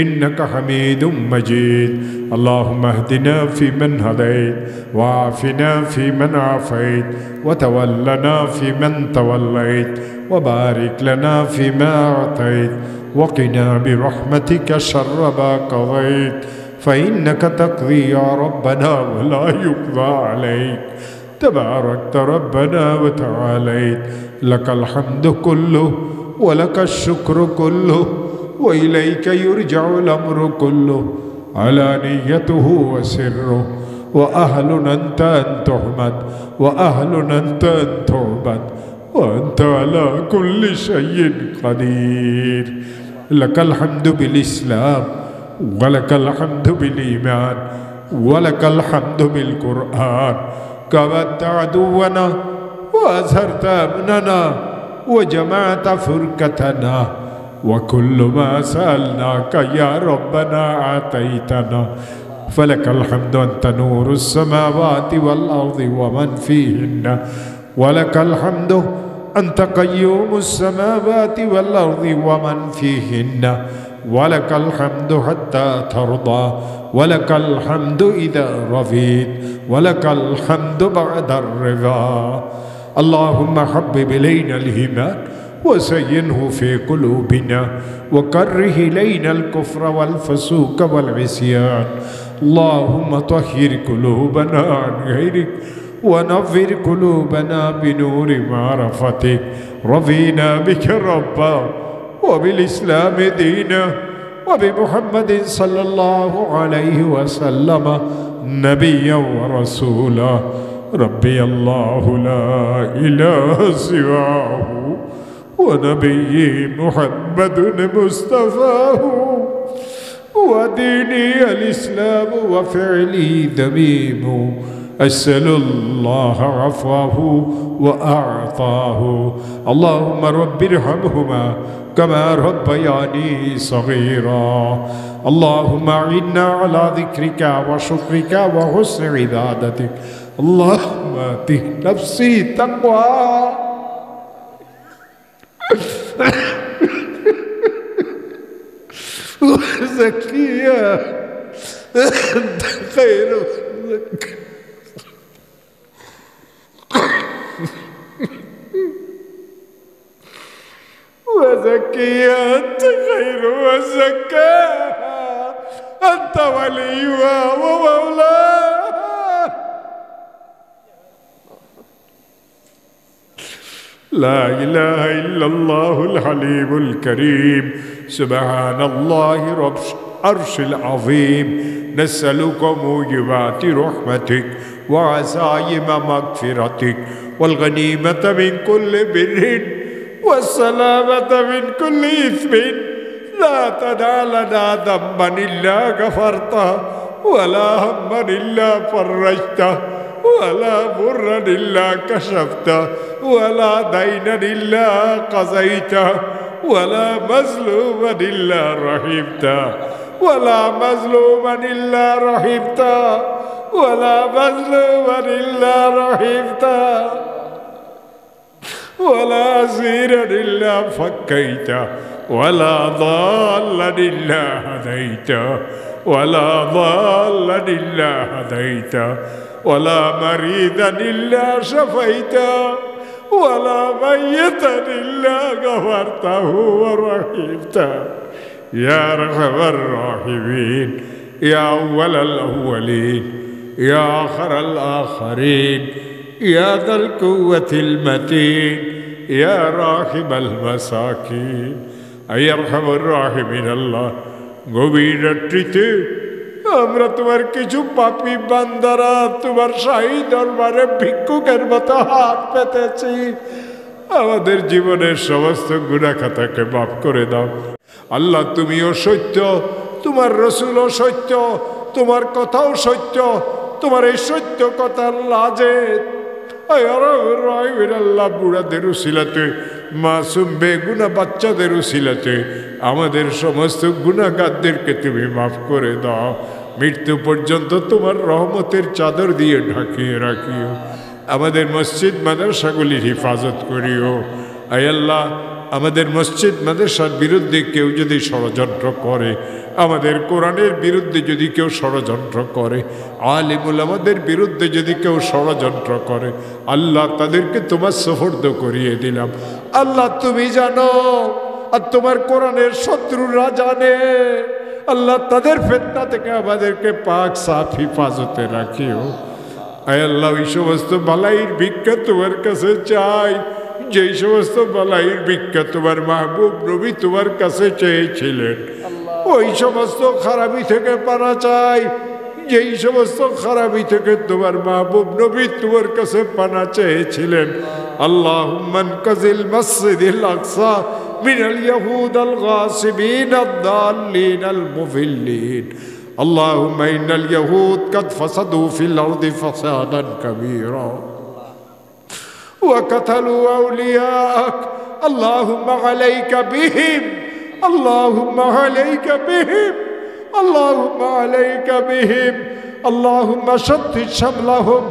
ইন্নাকা হামিদুম মাজিদ। আল্লাহুম্মা ইহদিনা ফিমান হাদাইত ওয়া আফিনা ফিমান আফাইত ওয়া তাওয়াল্লানা ফিমান তাওয়াল্লাইত ওয়া বারিক লানা ফিমা আতাইত ওয়া কিনা বিরহমাতিকা শাররা মা কাদাইত فإنك تقضي يا ربنا ولا يقضى عليك تباركت ربنا وتعاليت لك الحمد كله ولك الشكر كله وإليك يرجع الأمر كله علانيته وسره وأهل أنت أن تحمد وأهل أنت أن تعبد وأنت على كل شيء قدير لك الحمد بالإسلام ولك الحمد بالإيمان ولك الحمد بالقرآن كبت عدونا وأزهرت أمننا وجمعت فرقتنا وكل ما سألناك يا ربنا أعطيتنا فلك الحمد أنت نور السماوات والأرض ومن فيهن ولك الحمد أنت قيوم السماوات والأرض ومن فيهن ولك الحمد حتى ترضى ولك الحمد إذا رضيت ولك الحمد بعد الرضا. اللهم حبب إلينا الإيمان وزينه في قلوبنا وكره إلينا الكفر والفسوق والعصيان. اللهم طهر قلوبنا عن غيرك ونظر قلوبنا بنور معرفتك. رضينا بك ربا وبالإسلام دينا وبمحمد صلى الله عليه وسلم نبيا ورسولا. ربي الله لا إله سواه ونبي محمد مصطفاه وديني الإسلام وفعلي ذميم أسأل الله عفوه وأعطاه. اللهم رب ارحمهما كما ربياني صغيرا. اللهم أعنا على ذكرك وشكرك وحسن عبادتك. اللهم آت نفسي تقوى وزكيها أنت خير زكي. وزكيها أنت خير من زكاها أنت وليها ومولاها. لا إله إلا الله الحليم الكريم سبحان الله رب العرش العظيم نسألك موجبات رحمتك وعزائم مغفرتك والغنيمة من كل بر والسلامة من كل إثم لا تدع لنا ذنبا إلا غفرته ولا هما إلا فرجته ولا برا إلا كشفته ولا دينا إلا قضيته ولا مظلوما إلا رحمته ولا مظلوما إلا رحمته ولا مظلوما إلا رحمته ولا أسيرا إلا فكيته ولا ضالا إلا هديته ولا ضالا إلا هديته ولا مريضا إلا شفيته ولا ميتا إلا غفرته ورحمته يا أرحم الراحمين يا أول الأولين يا آخر الآخرين يا ذا القوة المتين يا راحم المساكين أي أرحم الراحمين الله গভীর রাত্রিতে আমরা তোমার কিছু পাপী বান্দারা তোমার শাহী দরবারে ভিক্ষুকের মতো হাত পেতেছি। আমাদের জীবনের সমস্ত গুনাহ খাতাকে মাফ করে দাও আল্লাহ। তুমিও সত্য, তোমার রসুলও সত্য, তোমার কথাও সত্য। তোমার এই সত্য কথার লাজে আল্লাহ বুড়াদের উসিলাতে মাসুম বেগুনা বাচ্চাদের উসিলাতে আমাদের সমস্ত গুনাহগারদেরকে তুমি মাফ করে দাও। মৃত্যু পর্যন্ত তোমার রহমতের চাদর দিয়ে ঢাকিয়ে রাখিও। আমাদের মসজিদ মাদ্রাসাগুলির হিফাজত করিও। আয় আল্লাহ, আমাদের মসজিদ মাদ্রাসার বিরুদ্ধে কেউ যদি ষড়যন্ত্র করে, আমাদের কোরআনের বিরুদ্ধে যদি কেউ ষড়যন্ত্র করে, আলিমুল আমাদের বিরুদ্ধে যদি কেউ ষড়যন্ত্র করে, আল্লাহ তাদেরকে তোমার সুপর্দ করিয়ে দিলাম। আল্লাহ তুমি জানো, আর তোমার কোরআনের শত্রুরা জানে। আল্লাহ তাদের ফিতনা থেকে আমাদেরকে পাক সাফ হিফাজতে রাখিও। আয় আল্লাহ, ওই সমস্ত বালাইয়ের ভিক্ষা তোমার কাছে চাই যেই সমস্ত বালাইয়ের ভিক্ষা তোমার মাহবুব নবী তোমার কাছে চেয়েছিলেন। ওই সমস্ত খারাপি থেকে পানা চাই যেই সমস্ত খারাপি থেকে তোমার মাহবুব নবী তোমার কাছে পানা চেয়েছিলেন। আল্লাহুম্মা আনকাজিল মসজিদিল আকসা মিনাল ইয়াহুদাল গাসিবিন আদ-দাল্লিন আল মুফিল্লিন। আল্লাহুম্মা ইন্নাল ইয়াহুদ কাদ ফাসাদু ফিল আরদি ফাসাদান কাবীরা وقتلوا أولياءك اللهم عليك بهم اللهم عليك بهم اللهم عليك بهم اللهم شتت شملهم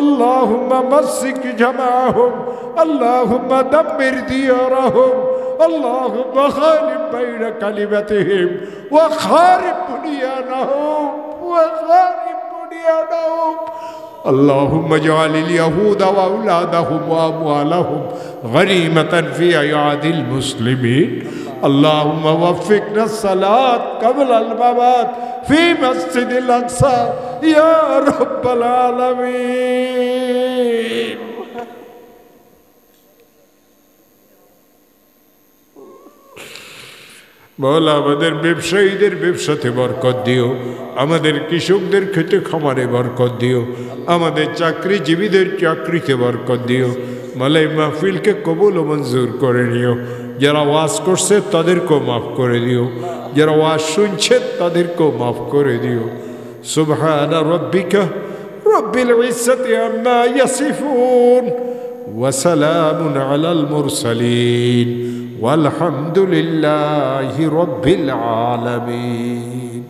اللهم مسك جمعهم اللهم دمر ديارهم اللهم خالف بين كلمتهم وخارب بنيانهم وخارب بنيانهم اللهم اجعل اليهود وأولادهم وأموالهم غنيمة في أيادي المسلمين اللهم وفقنا الصلاة قبل الممات في مسجد الأقصى يا رب العالمين মওলা আমাদের ব্যবসায়ীদের ব্যবসাতে বরকত দিও, আমাদের কৃষকদের খেতে খামারে বরকত দিও, আমাদের চাকরিজীবীদের চাকরিতে বরকত দিও। মালাই মাহফিলকে কবুল ও মঞ্জুর করে নিও। যারা ওয়াজ করছে তাদেরকেও মাফ করে দিও, যারা ওয়াজ শুনছে তাদেরকেও মাফ করে দিও। সুবহানা রাব্বিকা রাব্বিল ইজ্জাতি আম্মা ইয়াসিফুন ওয়া সালামুন আলাল মুরসালিন والحمد لله رب العالمين।